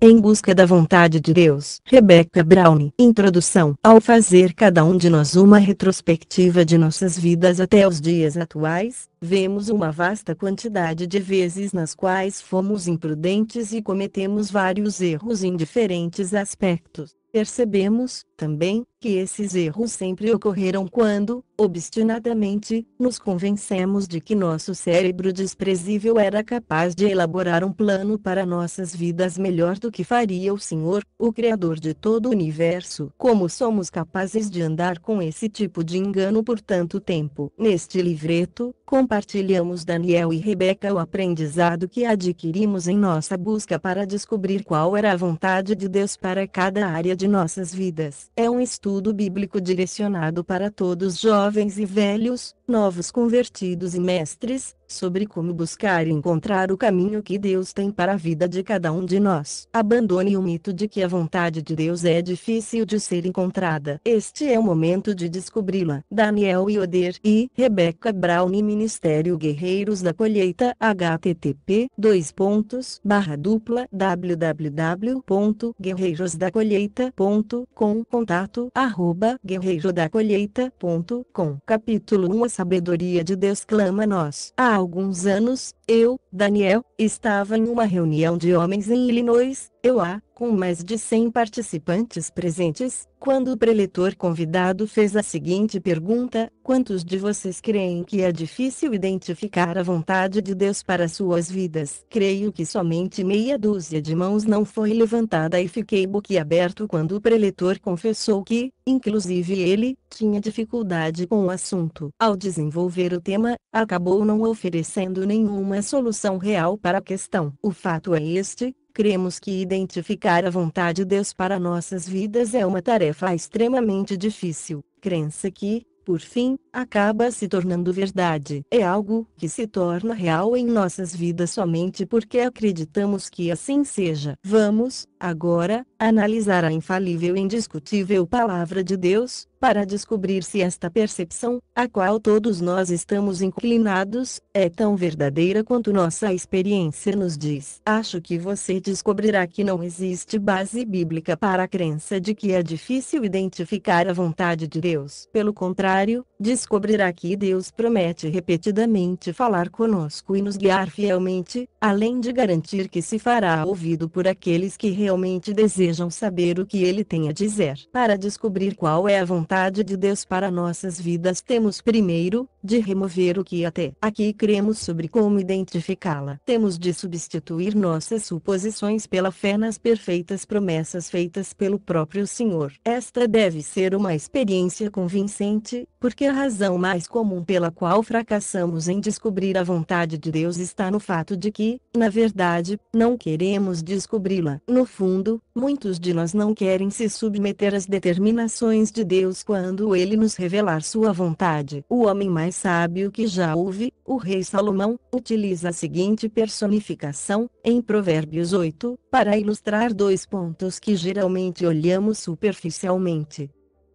Em busca da vontade de Deus. Rebecca Brown. Introdução. Ao fazer cada um de nós uma retrospectiva de nossas vidas até os dias atuais, vemos uma vasta quantidade de vezes nas quais fomos imprudentes e cometemos vários erros em diferentes aspectos. Percebemos, também, que esses erros sempre ocorreram quando, obstinadamente, nos convencemos de que nosso cérebro desprezível era capaz de elaborar um plano para nossas vidas melhor do que faria o Senhor, o Criador de todo o universo. Como somos capazes de andar com esse tipo de engano por tanto tempo? Neste livreto, compartilhamos Daniel e Rebeca o aprendizado que adquirimos em nossa busca para descobrir qual era a vontade de Deus para cada área de nossas vidas. É um estudo bíblico direcionado para todos jovens e velhos, novos convertidos e mestres, sobre como buscar e encontrar o caminho que Deus tem para a vida de cada um de nós. Abandone o mito de que a vontade de Deus é difícil de ser encontrada. Este é o momento de descobri-la. Daniel Yoder e Rebecca Brown, Ministério Guerreiros da Colheita, http://www.guerreirosdacolheita.com contato@guerreirodacolheita.com. Capítulo 1. A sabedoria de Deus clama a nós. Há alguns anos, eu, Daniel, estava em uma reunião de homens em Illinois, com mais de 100 participantes presentes, quando o preletor convidado fez a seguinte pergunta: quantos de vocês creem que é difícil identificar a vontade de Deus para suas vidas? Creio que somente meia dúzia de mãos não foi levantada e fiquei boquiaberto quando o preletor confessou que, inclusive ele, tinha dificuldade com o assunto. Ao desenvolver o tema, acabou não oferecendo nenhuma solução real para a questão. O fato é este: cremos que identificar a vontade de Deus para nossas vidas é uma tarefa extremamente difícil. Crença que, por fim, acaba se tornando verdade. É algo que se torna real em nossas vidas somente porque acreditamos que assim seja. Vamos, agora, analisar a infalível e indiscutível Palavra de Deus, para descobrir se esta percepção, a qual todos nós estamos inclinados, é tão verdadeira quanto nossa experiência nos diz. Acho que você descobrirá que não existe base bíblica para a crença de que é difícil identificar a vontade de Deus. Pelo contrário, descobrirá que Deus promete repetidamente falar conosco e nos guiar fielmente, além de garantir que se fará ouvido por aqueles que realmente desejam saber o que Ele tem a dizer. Para descobrir qual é a vontade de Deus para nossas vidas, temos primeiro de remover o que até aqui cremos sobre como identificá-la. Temos de substituir nossas suposições pela fé nas perfeitas promessas feitas pelo próprio Senhor. Esta deve ser uma experiência convincente, porque a razão mais comum pela qual fracassamos em descobrir a vontade de Deus está no fato de que, na verdade, não queremos descobri-la. No fundo, muitos de nós não querem se submeter às determinações de Deus quando Ele nos revelar sua vontade. O homem mais sábio que já houve, o rei Salomão, utiliza a seguinte personificação, em Provérbios 8, para ilustrar dois pontos que geralmente olhamos superficialmente.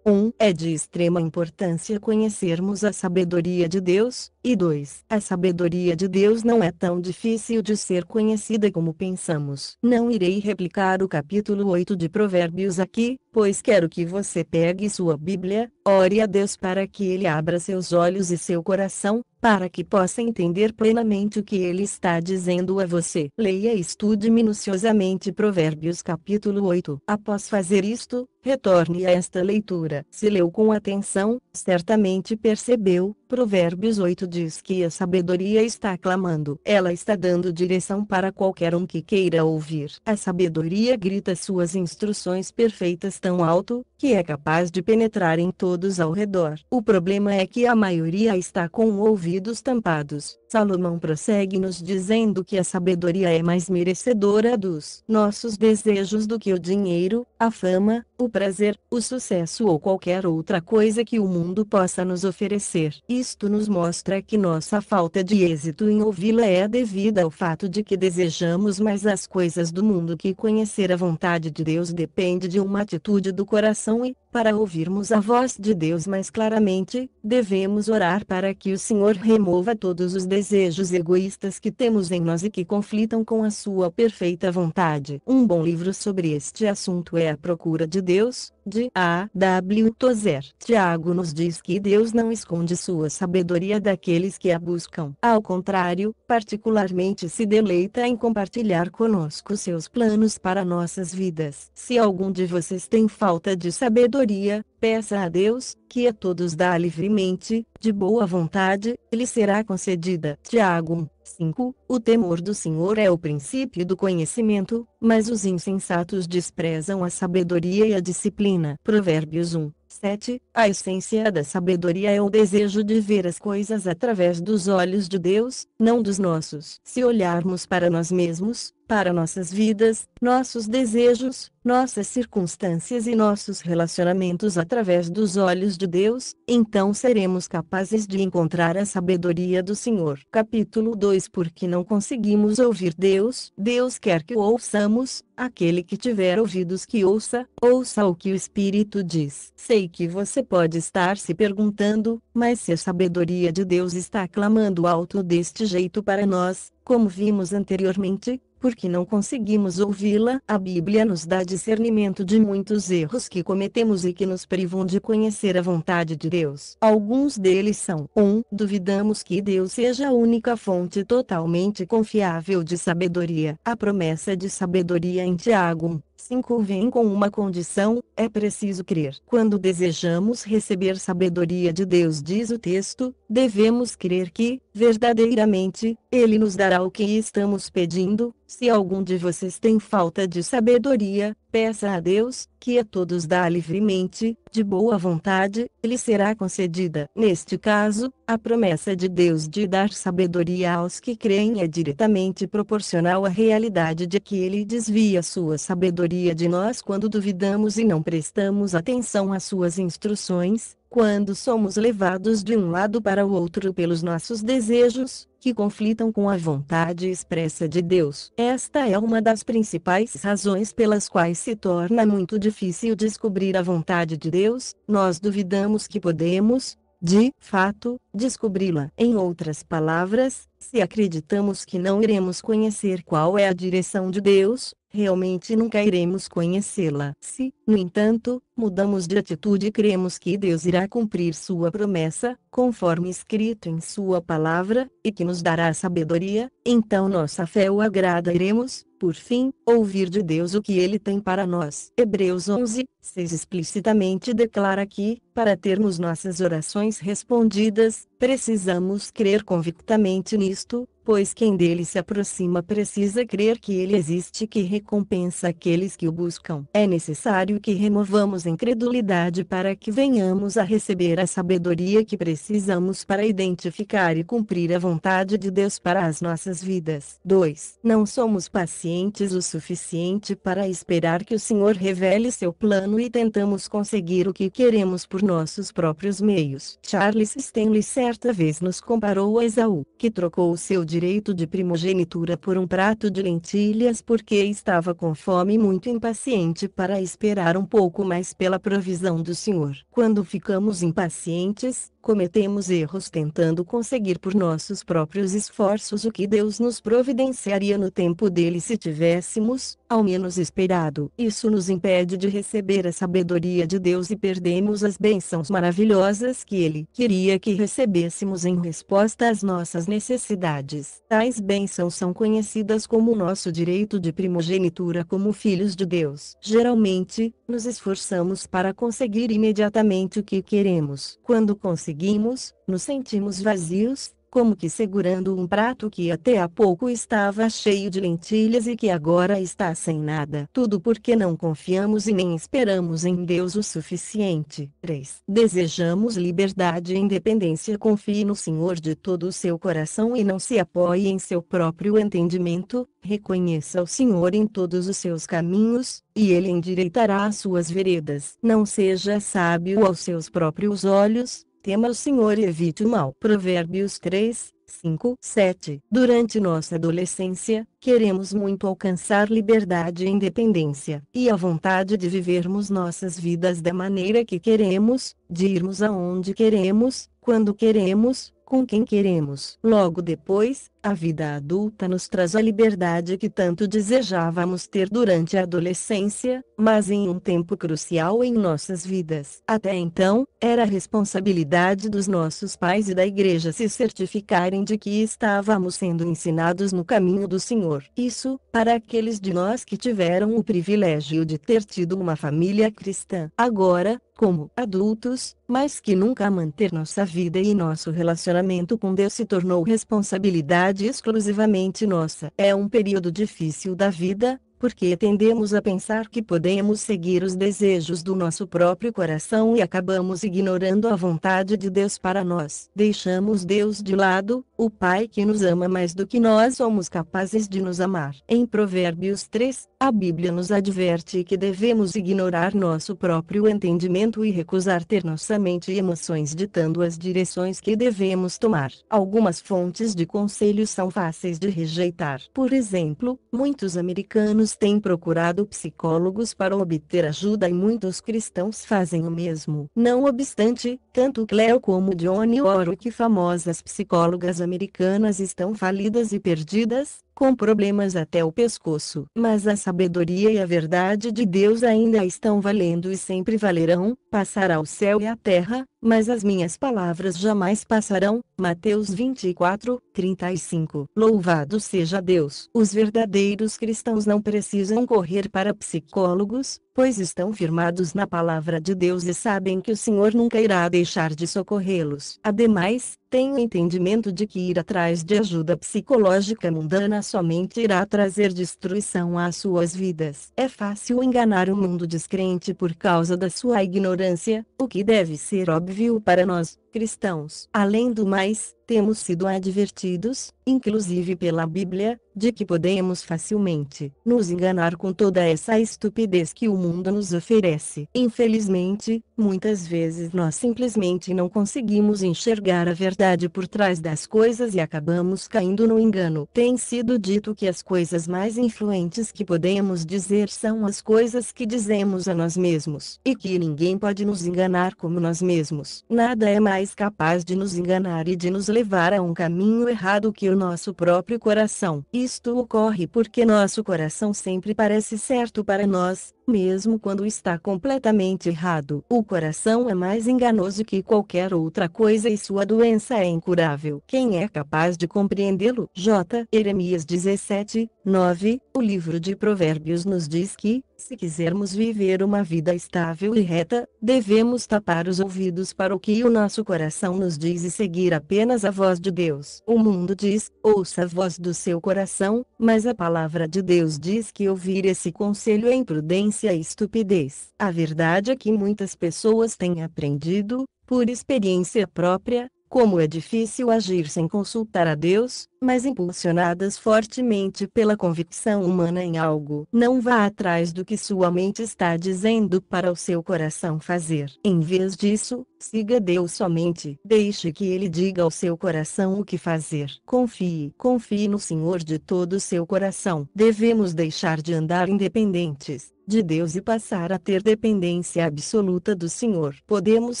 1. É de extrema importância conhecermos a sabedoria de Deus, e 2. A sabedoria de Deus não é tão difícil de ser conhecida como pensamos. Não irei replicar o capítulo 8 de Provérbios aqui, pois quero que você pegue sua Bíblia, ore a Deus para que Ele abra seus olhos e seu coração, para que possa entender plenamente o que Ele está dizendo a você. Leia e estude minuciosamente Provérbios capítulo 8. Após fazer isto, retorne a esta leitura. Se leu com atenção, certamente percebeu, Provérbios 8 diz que a sabedoria está clamando. Ela está dando direção para qualquer um que queira ouvir. A sabedoria grita suas instruções perfeitas tão alto, que é capaz de penetrar em todos ao redor. O problema é que a maioria está com ouvidos tampados. Salomão prossegue nos dizendo que a sabedoria é mais merecedora dos nossos desejos do que o dinheiro, a fama, o prazer, o sucesso ou qualquer outra coisa que o mundo possa nos oferecer. Isto nos mostra que nossa falta de êxito em ouvi-la é devida ao fato de que desejamos mais as coisas do mundo que conhecer a vontade de Deus depende de uma atitude do coração e, para ouvirmos a voz de Deus mais claramente, devemos orar para que o Senhor remova todos os desejos desejos egoístas que temos em nós e que conflitam com a sua perfeita vontade. Um bom livro sobre este assunto é A Procura de Deus, de A. W. Tozer. Tiago nos diz que Deus não esconde sua sabedoria daqueles que a buscam. Ao contrário, particularmente se deleita em compartilhar conosco seus planos para nossas vidas. Se algum de vocês tem falta de sabedoria, peça a Deus, que a todos dá livremente, de boa vontade, lhe será concedida. Tiago 1:5. O temor do Senhor é o princípio do conhecimento, mas os insensatos desprezam a sabedoria e a disciplina. Provérbios 1:7. A essência da sabedoria é o desejo de ver as coisas através dos olhos de Deus, não dos nossos. Se olharmos para nós mesmos, para nossas vidas, nossos desejos, nossas circunstâncias e nossos relacionamentos através dos olhos de Deus, então seremos capazes de encontrar a sabedoria do Senhor. Capítulo 2. Porque não conseguimos ouvir Deus? Deus quer que o ouçamos. Aquele que tiver ouvidos que ouça, ouça o que o Espírito diz. Sei que você pode estar se perguntando, mas se a sabedoria de Deus está clamando alto deste jeito para nós, como vimos anteriormente, porque não conseguimos ouvi-la? A Bíblia nos dá discernimento de muitos erros que cometemos e que nos privam de conhecer a vontade de Deus. Alguns deles são: 1. Duvidamos que Deus seja a única fonte totalmente confiável de sabedoria. A promessa de sabedoria em Tiago 5 vem com uma condição: é preciso crer. Quando desejamos receber sabedoria de Deus, diz o texto, devemos crer que, verdadeiramente, Ele nos dará o que estamos pedindo. Se algum de vocês tem falta de sabedoria, peça a Deus, que a todos dá livremente, de boa vontade, lhe será concedida. Neste caso, a promessa de Deus de dar sabedoria aos que creem é diretamente proporcional à realidade de que Ele desvia sua sabedoria de nós quando duvidamos e não prestamos atenção às suas instruções, quando somos levados de um lado para o outro pelos nossos desejos, que conflitam com a vontade expressa de Deus. Esta é uma das principais razões pelas quais se torna muito difícil descobrir a vontade de Deus. Nós duvidamos que podemos, de fato, descobri-la. Em outras palavras, se acreditamos que não iremos conhecer qual é a direção de Deus, realmente nunca iremos conhecê-la. Se, no entanto, mudamos de atitude e cremos que Deus irá cumprir sua promessa, conforme escrito em sua palavra, e que nos dará sabedoria, então nossa fé o agrada. Iremos, por fim, ouvir de Deus o que Ele tem para nós. Hebreus 11:6 explicitamente declara que, para termos nossas orações respondidas, precisamos crer convictamente nisto, pois quem dele se aproxima precisa crer que ele existe e que recompensa aqueles que o buscam. É necessário que removamos a incredulidade para que venhamos a receber a sabedoria que precisamos para identificar e cumprir a vontade de Deus para as nossas vidas. 2. Não somos pacientes o suficiente para esperar que o Senhor revele seu plano e tentamos conseguir o que queremos por nossos próprios meios. Charles Stanley certa vez nos comparou a Esaú, que trocou o seu direito de primogenitura por um prato de lentilhas porque estava com fome e muito impaciente para esperar um pouco mais pela provisão do Senhor. Quando ficamos impacientes, cometemos erros tentando conseguir por nossos próprios esforços o que Deus nos providenciaria no tempo dele se tivéssemos, ao menos, esperado. Isso nos impede de receber a sabedoria de Deus e perdemos as bênçãos maravilhosas que Ele queria que recebêssemos em resposta às nossas necessidades. Tais bênçãos são conhecidas como nosso direito de primogenitura como filhos de Deus. Geralmente, nos esforçamos para conseguir imediatamente o que queremos. Quando conseguimos, nos sentimos vazios, como que segurando um prato que até há pouco estava cheio de lentilhas e que agora está sem nada. Tudo porque não confiamos e nem esperamos em Deus o suficiente. 3. Desejamos liberdade e independência. Confie no Senhor de todo o seu coração e não se apoie em seu próprio entendimento. Reconheça o Senhor em todos os seus caminhos, e Ele endireitará as suas veredas. Não seja sábio aos seus próprios olhos. Tema o Senhor e evite o mal. Provérbios 3:5-7. Durante nossa adolescência, queremos muito alcançar liberdade e independência, e a vontade de vivermos nossas vidas da maneira que queremos, de irmos aonde queremos, quando queremos, com quem queremos. Logo depois, a vida adulta nos traz a liberdade que tanto desejávamos ter durante a adolescência, mas em um tempo crucial em nossas vidas. Até então, era a responsabilidade dos nossos pais e da igreja se certificarem de que estávamos sendo ensinados no caminho do Senhor. Isso, para aqueles de nós que tiveram o privilégio de ter tido uma família cristã. Agora, como adultos, mais que nunca manter nossa vida e nosso relacionamento com Deus se tornou responsabilidade exclusivamente nossa. É um período difícil da vida, porque tendemos a pensar que podemos seguir os desejos do nosso próprio coração e acabamos ignorando a vontade de Deus para nós. Deixamos Deus de lado, o Pai que nos ama mais do que nós somos capazes de nos amar. Em Provérbios 3, a Bíblia nos adverte que devemos ignorar nosso próprio entendimento e recusar ter nossa mente e emoções ditando as direções que devemos tomar. Algumas fontes de conselho são fáceis de rejeitar. Por exemplo, muitos americanos têm procurado psicólogos para obter ajuda e muitos cristãos fazem o mesmo. Não obstante, tanto Cleo como Johnny Warwick, famosas psicólogas americanas, estão falidas e perdidas, com problemas até o pescoço. Mas a sabedoria e a verdade de Deus ainda estão valendo e sempre valerão. Passará o céu e a terra, mas as minhas palavras jamais passarão. Mateus 24:35. Louvado seja Deus! Os verdadeiros cristãos não precisam correr para psicólogos, pois estão firmados na palavra de Deus e sabem que o Senhor nunca irá deixar de socorrê-los. Ademais, têm o entendimento de que ir atrás de ajuda psicológica mundana somente irá trazer destruição às suas vidas. É fácil enganar o mundo descrente por causa da sua ignorância, o que deve ser óbvio para nós, cristãos. Além do mais, temos sido advertidos, inclusive pela Bíblia, de que podemos facilmente nos enganar com toda essa estupidez que o mundo nos oferece. Infelizmente, muitas vezes nós simplesmente não conseguimos enxergar a verdade por trás das coisas e acabamos caindo no engano. Tem sido dito que as coisas mais influentes que podemos dizer são as coisas que dizemos a nós mesmos, e que ninguém pode nos enganar como nós mesmos. Nada é mais capaz de nos enganar e de nos levar a um caminho errado que o nosso próprio coração. Isto ocorre porque nosso coração sempre parece certo para nós, mesmo quando está completamente errado. O coração é mais enganoso que qualquer outra coisa e sua doença é incurável. Quem é capaz de compreendê-lo? Jeremias 17:9. O livro de Provérbios nos diz que, se quisermos viver uma vida estável e reta, devemos tapar os ouvidos para o que o nosso coração nos diz e seguir apenas a voz de Deus. O mundo diz, ouça a voz do seu coração, mas a palavra de Deus diz que ouvir esse conselho é imprudência e estupidez. A verdade é que muitas pessoas têm aprendido, por experiência própria, como é difícil agir sem consultar a Deus, mas impulsionadas fortemente pela convicção humana em algo. Não vá atrás do que sua mente está dizendo para o seu coração fazer. Em vez disso, siga Deus somente. Deixe que Ele diga ao seu coração o que fazer. Confie no Senhor de todo o seu coração. Devemos deixar de andar independentes de Deus e passar a ter dependência absoluta do Senhor. Podemos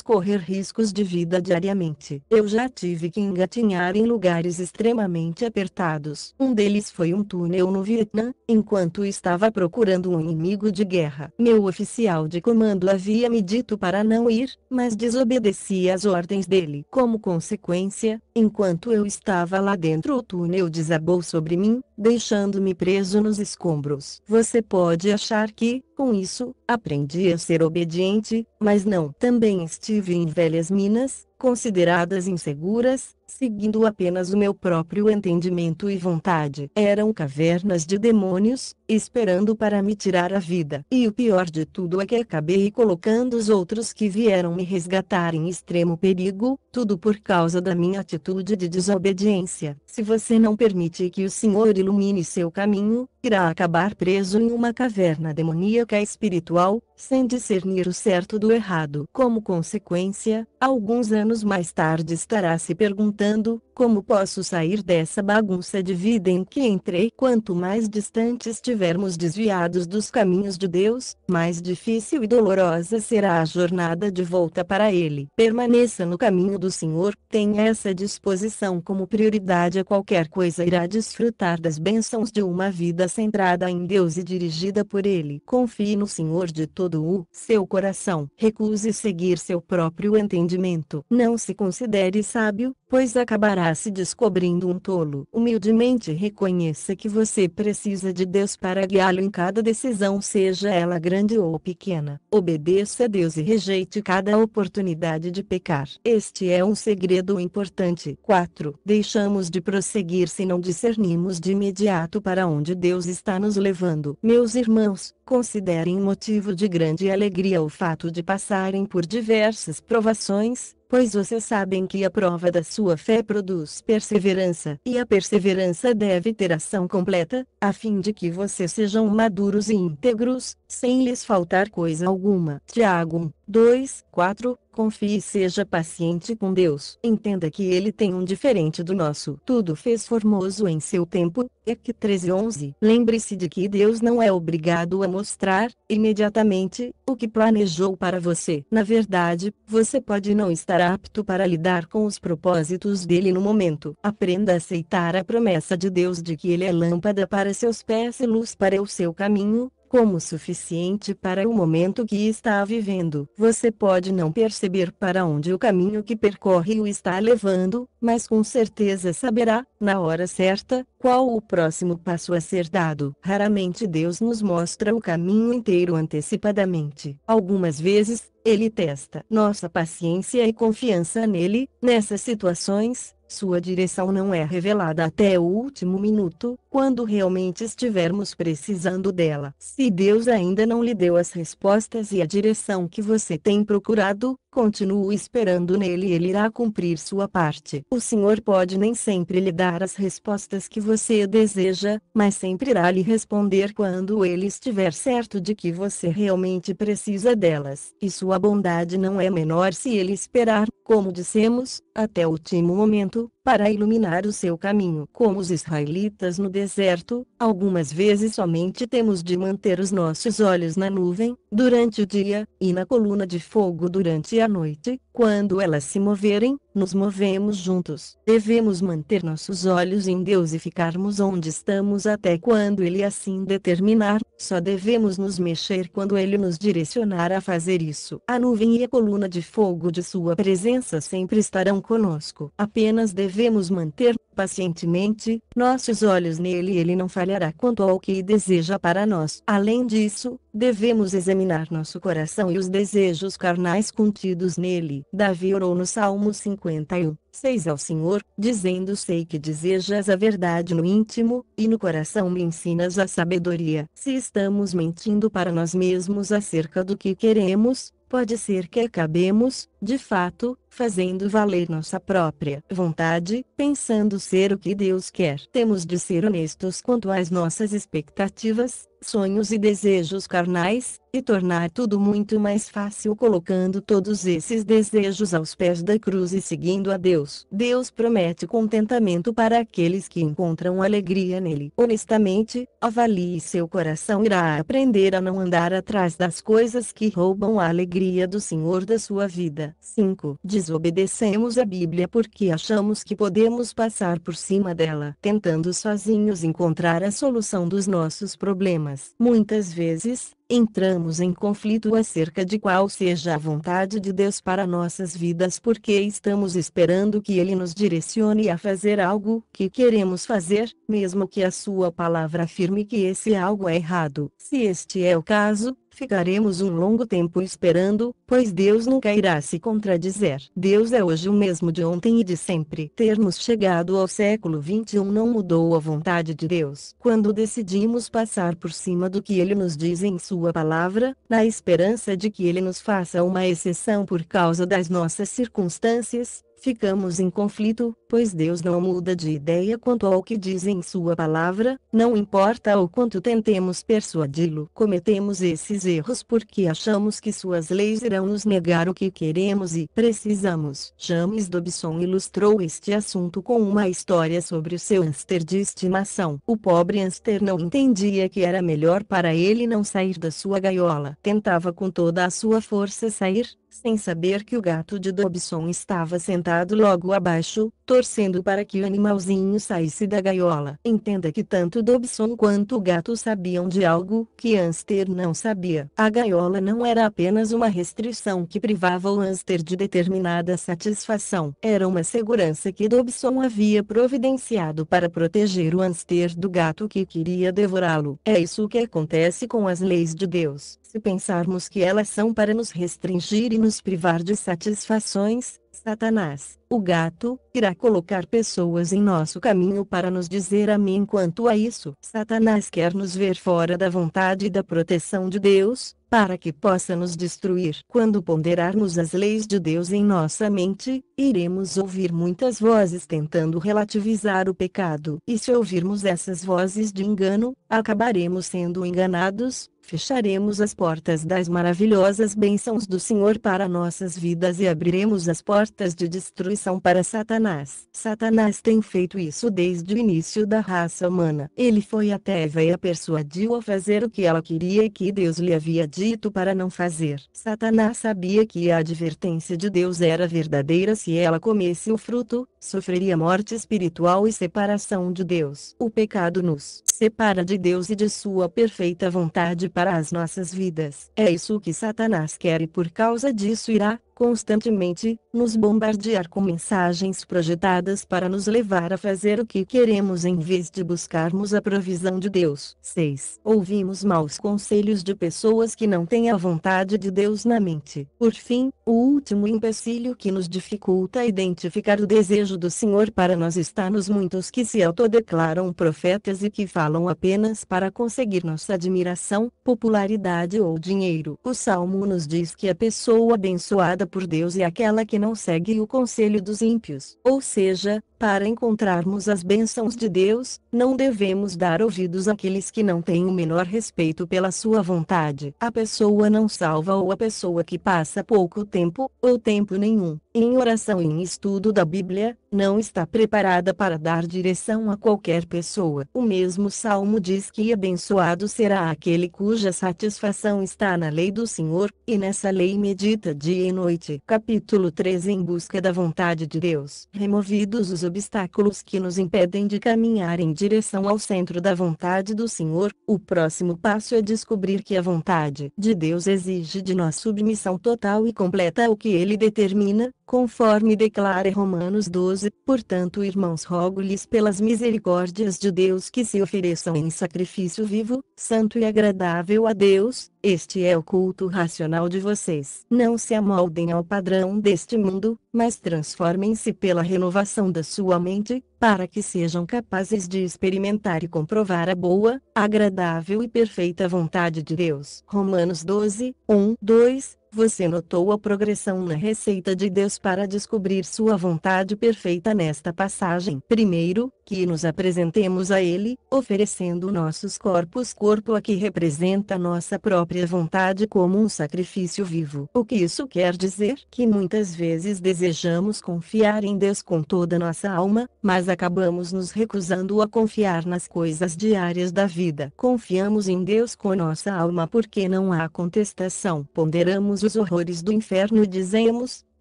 correr riscos de vida diariamente. Eu já tive que engatinhar em lugares extremamente apertados. Um deles foi um túnel no Vietnã, enquanto estava procurando um inimigo de guerra. Meu oficial de comando havia me dito para não ir, mas desobedeci às ordens dele. Como consequência, enquanto eu estava lá dentro, o túnel desabou sobre mim, deixando-me preso nos escombros. Você pode achar que, com isso, aprendi a ser obediente, mas não. Também estive em velhas minas, consideradas inseguras, seguindo apenas o meu próprio entendimento e vontade. Eram cavernas de demônios, esperando para me tirar a vida. E o pior de tudo é que acabei colocando os outros que vieram me resgatar em extremo perigo, tudo por causa da minha atitude de desobediência. Se você não permite que o Senhor ilumine seu caminho, irá acabar preso em uma caverna demoníaca espiritual, sem discernir o certo do errado. Como consequência, alguns anos mais tarde estará se perguntando perguntando: como posso sair dessa bagunça de vida em que entrei? Quanto mais distante estivermos desviados dos caminhos de Deus, mais difícil e dolorosa será a jornada de volta para Ele. Permaneça no caminho do Senhor, tenha essa disposição como prioridade a qualquer coisa, irá desfrutar das bênçãos de uma vida centrada em Deus e dirigida por Ele. Confie no Senhor de todo o seu coração. Recuse seguir seu próprio entendimento. Não se considere sábio, pois acabará se descobrindo um tolo. Humildemente reconheça que você precisa de Deus para guiá-lo em cada decisão, seja ela grande ou pequena. Obedeça a Deus e rejeite cada oportunidade de pecar. Este é um segredo importante. 4. Deixamos de prosseguir se não discernimos de imediato para onde Deus está nos levando. Meus irmãos, considerem motivo de grande alegria o fato de passarem por diversas provações, pois vocês sabem que a prova da sua fé produz perseverança, e a perseverança deve ter ação completa, a fim de que vocês sejam maduros e íntegros, sem lhes faltar coisa alguma. Tiago 1, 2, 4. Confie e seja paciente com Deus. Entenda que Ele tem um diferente do nosso. Tudo fez formoso em seu tempo. Ec 13:11. Lembre-se de que Deus não é obrigado a mostrar, imediatamente, o que planejou para você. Na verdade, você pode não estar apto para lidar com os propósitos dele no momento. Aprenda a aceitar a promessa de Deus de que Ele é lâmpada para seus pés e luz para o seu caminho, como suficiente para o momento que está vivendo. Você pode não perceber para onde o caminho que percorre o está levando, mas com certeza saberá, na hora certa, qual o próximo passo a ser dado. Raramente Deus nos mostra o caminho inteiro antecipadamente. Algumas vezes, Ele testa nossa paciência e confiança nele. Nessas situações, sua direção não é revelada até o último minuto, quando realmente estivermos precisando dela. Se Deus ainda não lhe deu as respostas e a direção que você tem procurado, continue esperando nele e ele irá cumprir sua parte. O Senhor pode nem sempre lhe dar as respostas que você deseja, mas sempre irá lhe responder quando ele estiver certo de que você realmente precisa delas. E sua bondade não é menor se ele esperar, como dissemos, até o último momento, para iluminar o seu caminho. Como os israelitas no deserto, algumas vezes somente temos de manter os nossos olhos na nuvem, durante o dia, e na coluna de fogo durante a noite. Quando elas se moverem, nos movemos juntos. Devemos manter nossos olhos em Deus e ficarmos onde estamos até quando Ele assim determinar. Só devemos nos mexer quando Ele nos direcionar a fazer isso. A nuvem e a coluna de fogo de sua presença sempre estarão conosco. Apenas devemos manter, pacientemente, nossos olhos nele e ele não falhará quanto ao que deseja para nós. Além disso, devemos examinar nosso coração e os desejos carnais contidos nele. Davi orou no Salmo 51:6 ao Senhor, dizendo: sei que desejas a verdade no íntimo, e no coração me ensinas a sabedoria. Se estamos mentindo para nós mesmos acerca do que queremos, pode ser que acabemos, de fato, fazendo valer nossa própria vontade, pensando ser o que Deus quer. Temos de ser honestos quanto às nossas expectativas, sonhos e desejos carnais, e tornar tudo muito mais fácil colocando todos esses desejos aos pés da cruz e seguindo a Deus. Deus promete contentamento para aqueles que encontram alegria nele. Honestamente, avalie seu coração, irá aprender a não andar atrás das coisas que roubam a alegria do Senhor da sua vida. 5. Desobedecemos a Bíblia porque achamos que podemos passar por cima dela, tentando sozinhos encontrar a solução dos nossos problemas. Muitas vezes, entramos em conflito acerca de qual seja a vontade de Deus para nossas vidas porque estamos esperando que Ele nos direcione a fazer algo que queremos fazer, mesmo que a sua palavra afirme que esse algo é errado. Se este é o caso, ficaremos um longo tempo esperando, pois Deus nunca irá se contradizer. Deus é hoje o mesmo de ontem e de sempre. Termos chegado ao século XXI não mudou a vontade de Deus. Quando decidimos passar por cima do que Ele nos diz em sua palavra, na esperança de que Ele nos faça uma exceção por causa das nossas circunstâncias, ficamos em conflito, pois Deus não muda de ideia quanto ao que diz em sua palavra, não importa o quanto tentemos persuadi-lo. Cometemos esses erros porque achamos que suas leis irão nos negar o que queremos e precisamos. James Dobson ilustrou este assunto com uma história sobre o seu hamster de estimação. O pobre hamster não entendia que era melhor para ele não sair da sua gaiola. Tentava com toda a sua força sair, sem saber que o gato de Dobson estava sentado logo abaixo, torcendo para que o animalzinho saísse da gaiola. Entenda que tanto Dobson quanto o gato sabiam de algo que hamster não sabia. A gaiola não era apenas uma restrição que privava o hamster de determinada satisfação. Era uma segurança que Dobson havia providenciado para proteger o hamster do gato que queria devorá-lo. É isso que acontece com as leis de Deus. Se pensarmos que elas são para nos restringir e nos privar de satisfações, Satanás, o gato, irá colocar pessoas em nosso caminho para nos dizer amém quanto a isso. Satanás quer nos ver fora da vontade e da proteção de Deus, para que possa nos destruir. Quando ponderarmos as leis de Deus em nossa mente, iremos ouvir muitas vozes tentando relativizar o pecado. E se ouvirmos essas vozes de engano, acabaremos sendo enganados, fecharemos as portas das maravilhosas bênçãos do Senhor para nossas vidas e abriremos as portas de destruição para Satanás. Satanás tem feito isso desde o início da raça humana. Ele foi até Eva e a persuadiu a fazer o que ela queria e que Deus lhe havia dito para não fazer. Satanás sabia que a advertência de Deus era verdadeira. Se ela comesse o fruto, sofreria morte espiritual e separação de Deus. O pecado nos separa de Deus e de sua perfeita vontade para as nossas vidas. É isso que Satanás quer e por causa disso irá, constantemente, nos bombardear com mensagens projetadas para nos levar a fazer o que queremos em vez de buscarmos a provisão de Deus. 6. Ouvimos maus conselhos de pessoas que não têm a vontade de Deus na mente. Por fim, o último empecilho que nos dificulta identificar o desejo do Senhor para nós está nos muitos que se autodeclaram profetas e que falam apenas para conseguir nossa admiração, popularidade ou dinheiro. O Salmo nos diz que a pessoa abençoada por Deus é aquela que não segue o conselho dos ímpios. Ou seja, para encontrarmos as bênçãos de Deus, não devemos dar ouvidos àqueles que não têm o menor respeito pela sua vontade. A pessoa não salva ou a pessoa que passa pouco tempo, ou tempo nenhum, em oração e em estudo da Bíblia, não está preparada para dar direção a qualquer pessoa. O mesmo Salmo diz que abençoado será aquele cuja satisfação está na lei do Senhor, e nessa lei medita dia e noite. Capítulo 13. Em busca da vontade de Deus. Removidos os obstáculos que nos impedem de caminhar em direção ao centro da vontade do Senhor, o próximo passo é descobrir que a vontade de Deus exige de nós submissão total e completa ao que Ele determina, conforme declara Romanos 12. Portanto, irmãos, rogo-lhes pelas misericórdias de Deus que se ofereçam em sacrifício vivo, santo e agradável a Deus, este é o culto racional de vocês. Não se amoldem ao padrão deste mundo, mas transformem-se pela renovação da sua mente, para que sejam capazes de experimentar e comprovar a boa, agradável e perfeita vontade de Deus. Romanos 12, 1, 2. Você notou a progressão na receita de Deus para descobrir sua vontade perfeita nesta passagem? Primeiro, que nos apresentemos a Ele, oferecendo nossos corpos. Corpo aqui representa nossa própria vontade como um sacrifício vivo. O que isso quer dizer? Que muitas vezes desejamos confiar em Deus com toda nossa alma, mas acabamos nos recusando a confiar nas coisas diárias da vida. Confiamos em Deus com nossa alma porque não há contestação. Ponderamos os horrores do inferno e dizemos: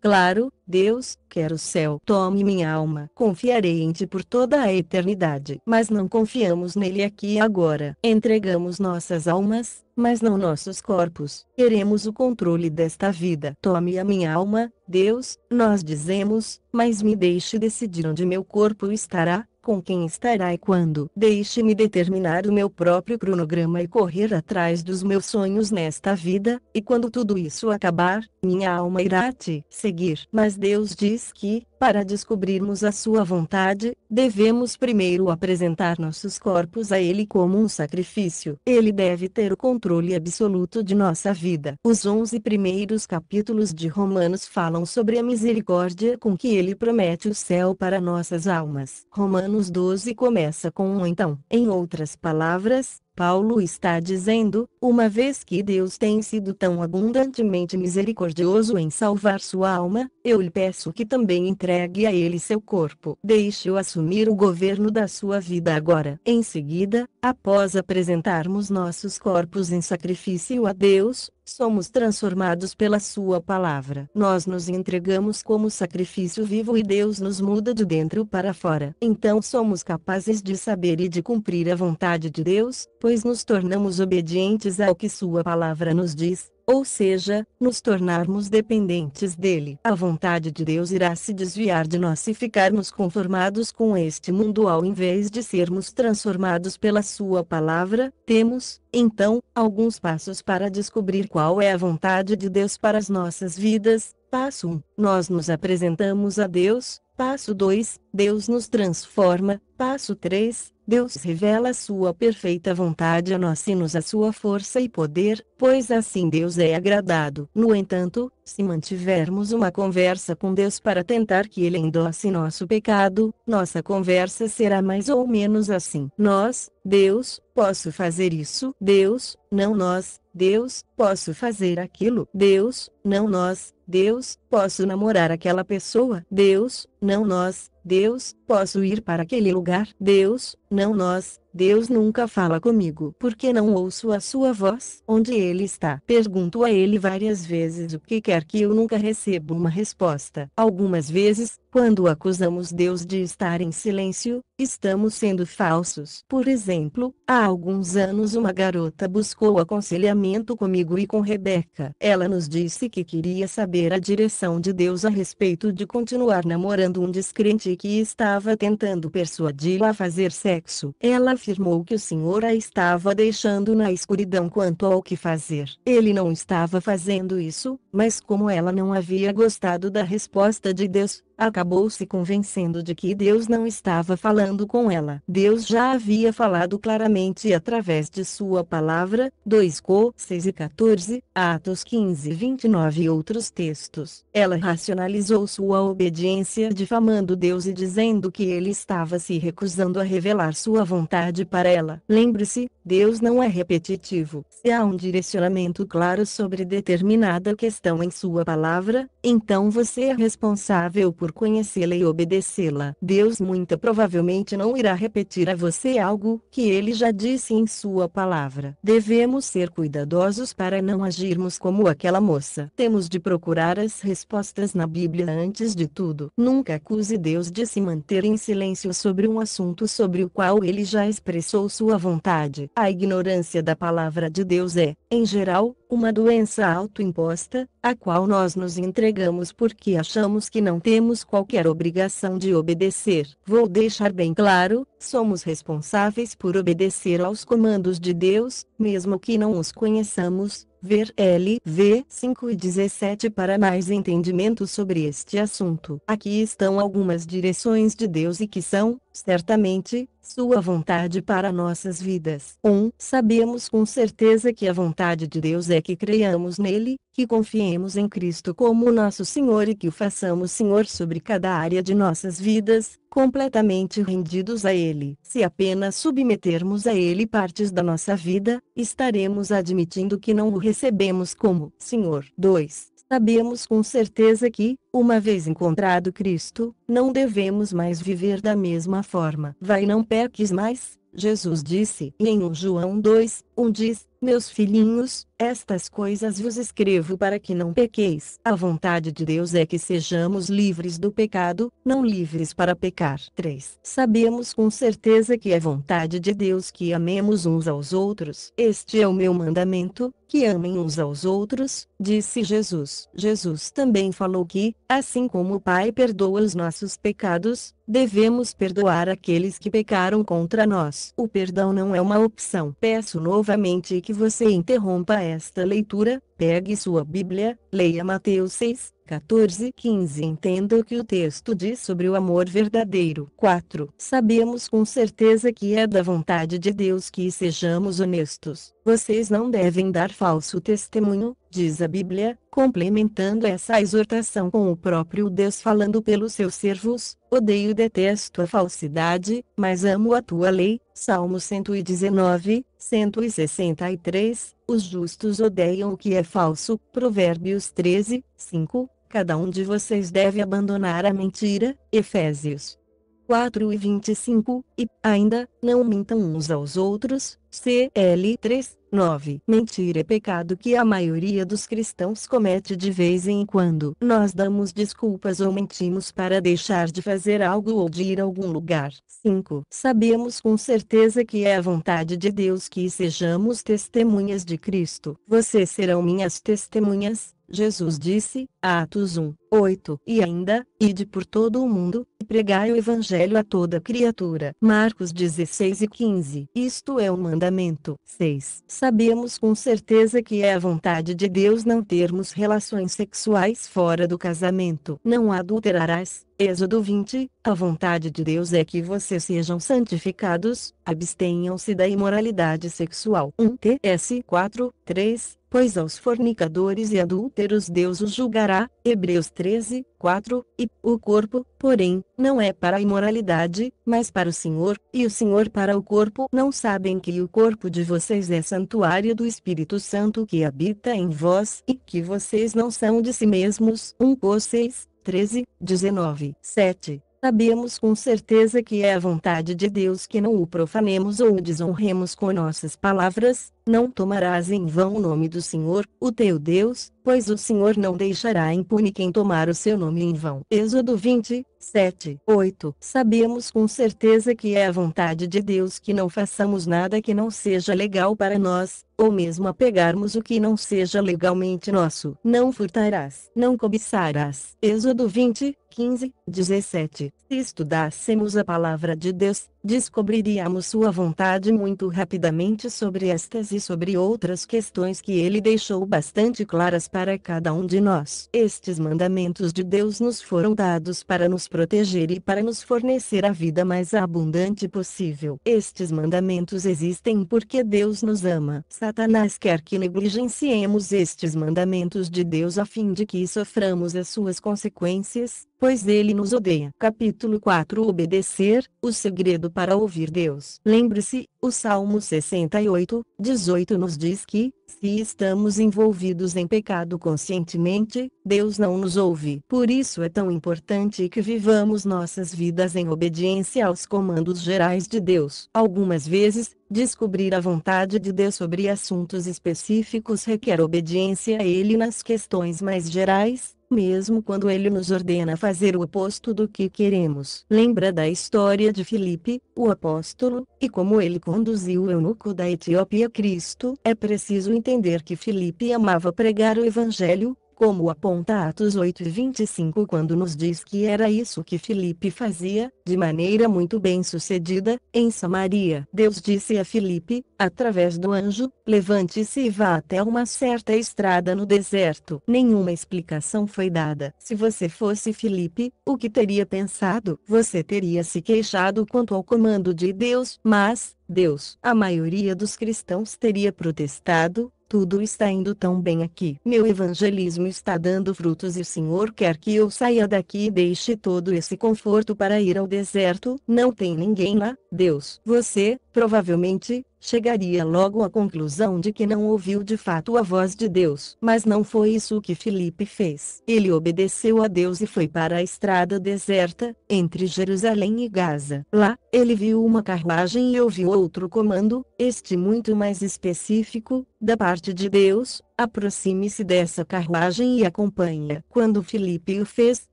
claro, Deus, quero o céu. Tome minha alma. Confiarei em ti por toda a eternidade. Mas não confiamos nele aqui e agora. Entregamos nossas almas, mas não nossos corpos. Queremos o controle desta vida. Tome a minha alma, Deus, nós dizemos, mas me deixe decidir onde meu corpo estará, com quem estará e quando. Deixe-me determinar o meu próprio cronograma e correr atrás dos meus sonhos nesta vida, e quando tudo isso acabar, minha alma irá te seguir. Mas Deus diz que, Para descobrirmos a sua vontade, devemos primeiro apresentar nossos corpos a Ele como um sacrifício. Ele deve ter o controle absoluto de nossa vida. Os 11 primeiros capítulos de Romanos falam sobre a misericórdia com que Ele promete o céu para nossas almas. Romanos 12 começa com um então. Em outras palavras, Paulo está dizendo, uma vez que Deus tem sido tão abundantemente misericordioso em salvar sua alma, eu lhe peço que também entregue a Ele seu corpo. Deixe-o assumir o governo da sua vida agora. Em seguida, após apresentarmos nossos corpos em sacrifício a Deus, somos transformados pela sua palavra. Nós nos entregamos como sacrifício vivo e Deus nos muda de dentro para fora. Então somos capazes de saber e de cumprir a vontade de Deus, pois nos tornamos obedientes ao que sua palavra nos diz, ou seja, nos tornarmos dependentes dele. A vontade de Deus irá se desviar de nós se ficarmos conformados com este mundo ao invés de sermos transformados pela sua palavra. Temos, então, alguns passos para descobrir qual é a vontade de Deus para as nossas vidas. Passo 1. Nós nos apresentamos a Deus. Passo 2. Deus nos transforma. Passo 3. Deus revela a sua perfeita vontade a nós e nos a sua força e poder, pois assim Deus é agradado. No entanto, se mantivermos uma conversa com Deus para tentar que Ele endosse nosso pecado, nossa conversa será mais ou menos assim. Nós, Deus, posso fazer isso? Deus, não nós. Deus, posso fazer aquilo? Deus, não nós. Deus, posso namorar aquela pessoa? Deus, não nós. Deus, posso ir para aquele lugar? Deus, não nós. Deus nunca fala comigo. Por que não ouço a sua voz? Onde ele está? Pergunto a ele várias vezes o que quer que eu nunca recebo uma resposta. Algumas vezes, quando acusamos Deus de estar em silêncio, estamos sendo falsos. Por exemplo, há alguns anos uma garota buscou aconselhamento comigo e com Rebeca. Ela nos disse que queria saber a direção de Deus a respeito de continuar namorando um descrente que estava tentando persuadi-la a fazer sexo. Ela afirmou que o Senhor a estava deixando na escuridão quanto ao que fazer. Ele não estava fazendo isso, mas como ela não havia gostado da resposta de Deus, acabou se convencendo de que Deus não estava falando com ela. Deus já havia falado claramente através de sua palavra, 2 Cor 6 e 14, Atos 15 e 29 e outros textos. Ela racionalizou sua obediência difamando Deus e dizendo que ele estava se recusando a revelar sua vontade para ela. Lembre-se, Deus não é repetitivo. Se há um direcionamento claro sobre determinada questão em sua palavra, então você é responsável por conhecê-la e obedecê-la. Deus muito provavelmente não irá repetir a você algo que ele já disse em sua palavra. Devemos ser cuidadosos para não agirmos como aquela moça. Temos de procurar as respostas na Bíblia antes de tudo. Nunca acuse Deus de se manter em silêncio sobre um assunto sobre o qual ele já expressou sua vontade. A ignorância da palavra de Deus é, em geral, uma doença autoimposta, a qual nós nos entregamos porque achamos que não temos qualquer obrigação de obedecer. Vou deixar bem claro, somos responsáveis por obedecer aos comandos de Deus, mesmo que não os conheçamos. Ver LV 5 e 17 para mais entendimento sobre este assunto. Aqui estão algumas direções de Deus e que são, certamente, sua vontade para nossas vidas. 1. Sabemos com certeza que a vontade de Deus é que creiamos nele, que confiemos em Cristo como nosso Senhor e que o façamos Senhor sobre cada área de nossas vidas, completamente rendidos a Ele. Se apenas submetermos a Ele partes da nossa vida, estaremos admitindo que não o recebemos como Senhor. 2. Sabemos com certeza que, uma vez encontrado Cristo, não devemos mais viver da mesma forma. Vai, não peques mais, Jesus disse. E em 1 João 2, 1 diz: meus filhinhos, estas coisas vos escrevo para que não pequeis. A vontade de Deus é que sejamos livres do pecado, não livres para pecar. 3. Sabemos com certeza que é vontade de Deus que amemos uns aos outros. Este é o meu mandamento, que amem uns aos outros, disse Jesus. Jesus também falou que, assim como o Pai perdoa os nossos pecados, devemos perdoar aqueles que pecaram contra nós. O perdão não é uma opção. Peço novamente que você interrompa esta leitura, pegue sua Bíblia, leia Mateus 6, 14 e 15. Entenda o que o texto diz sobre o amor verdadeiro. 4. Sabemos com certeza que é da vontade de Deus que sejamos honestos. Vocês não devem dar falso testemunho, diz a Bíblia, complementando essa exortação com o próprio Deus falando pelos seus servos. Odeio e detesto a falsidade, mas amo a tua lei. Salmo 119, 163. Os justos odeiam o que é falso. Provérbios 13, 5. Cada um de vocês deve abandonar a mentira. Efésios 4 e 25, e, ainda, não mintam uns aos outros, CL 3, 9. Mentira é pecado que a maioria dos cristãos comete de vez em quando. Nós damos desculpas ou mentimos para deixar de fazer algo ou de ir a algum lugar. 5. Sabemos com certeza que é a vontade de Deus que sejamos testemunhas de Cristo. Vocês serão minhas testemunhas, Jesus disse, Atos 1, 8. E ainda, ide por todo o mundo, e pregai o evangelho a toda criatura. Marcos 16 e 15. Isto é um mandamento. 6. Sabemos com certeza que é a vontade de Deus não termos relações sexuais fora do casamento. Não adulterarás. Êxodo 20. A vontade de Deus é que vocês sejam santificados, abstenham-se da imoralidade sexual. 1 TS 4, 3. Pois aos fornicadores e adúlteros Deus os julgará. Hebreus 13, 4. E o corpo, porém, não é para a imoralidade, mas para o Senhor, e o Senhor para o corpo. Não sabem que o corpo de vocês é santuário do Espírito Santo que habita em vós, e que vocês não são de si mesmos. 1 Cor 6, 13, 19. 7. Sabemos com certeza que é a vontade de Deus que não o profanemos ou o desonremos com nossas palavras. Não tomarás em vão o nome do Senhor, o teu Deus, pois o Senhor não deixará impune quem tomar o seu nome em vão. Êxodo 20, 7, 8. Sabemos com certeza que é a vontade de Deus que não façamos nada que não seja legal para nós, ou mesmo apegarmos o que não seja legalmente nosso. Não furtarás. Não cobiçarás. Êxodo 20, 15, 17. Se estudássemos a palavra de Deus, descobriríamos sua vontade muito rapidamente sobre estas e sobre outras questões que ele deixou bastante claras para cada um de nós. Estes mandamentos de Deus nos foram dados para nos proteger e para nos fornecer a vida mais abundante possível. Estes mandamentos existem porque Deus nos ama. Satanás quer que negligenciemos estes mandamentos de Deus a fim de que soframos as suas consequências, pois ele nos odeia. Capítulo 4. Obedecer, o segredo para ouvir Deus. Lembre-se, o Salmo 68, 18 nos diz que, se estamos envolvidos em pecado conscientemente, Deus não nos ouve. Por isso é tão importante que vivamos nossas vidas em obediência aos comandos gerais de Deus. Algumas vezes, descobrir a vontade de Deus sobre assuntos específicos requer obediência a Ele nas questões mais gerais, mesmo quando ele nos ordena fazer o oposto do que queremos. Lembra da história de Filipe, o apóstolo, e como ele conduziu o eunuco da Etiópia a Cristo? É preciso entender que Filipe amava pregar o evangelho, como aponta Atos 8 e 25 quando nos diz que era isso que Filipe fazia, de maneira muito bem sucedida, em Samaria. Deus disse a Filipe, através do anjo, levante-se e vá até uma certa estrada no deserto. Nenhuma explicação foi dada. Se você fosse Filipe, o que teria pensado? Você teria se queixado quanto ao comando de Deus, mas, Deus, a maioria dos cristãos teria protestado. Tudo está indo tão bem aqui. Meu evangelismo está dando frutos e o Senhor quer que eu saia daqui e deixe todo esse conforto para ir ao deserto. Não tem ninguém lá, Deus. Você, provavelmente, chegaria logo à conclusão de que não ouviu de fato a voz de Deus. Mas não foi isso que Filipe fez. Ele obedeceu a Deus e foi para a estrada deserta, entre Jerusalém e Gaza. Lá, ele viu uma carruagem e ouviu outro comando, este muito mais específico, da parte de Deus: aproxime-se dessa carruagem e acompanhe-a. Quando Filipe o fez,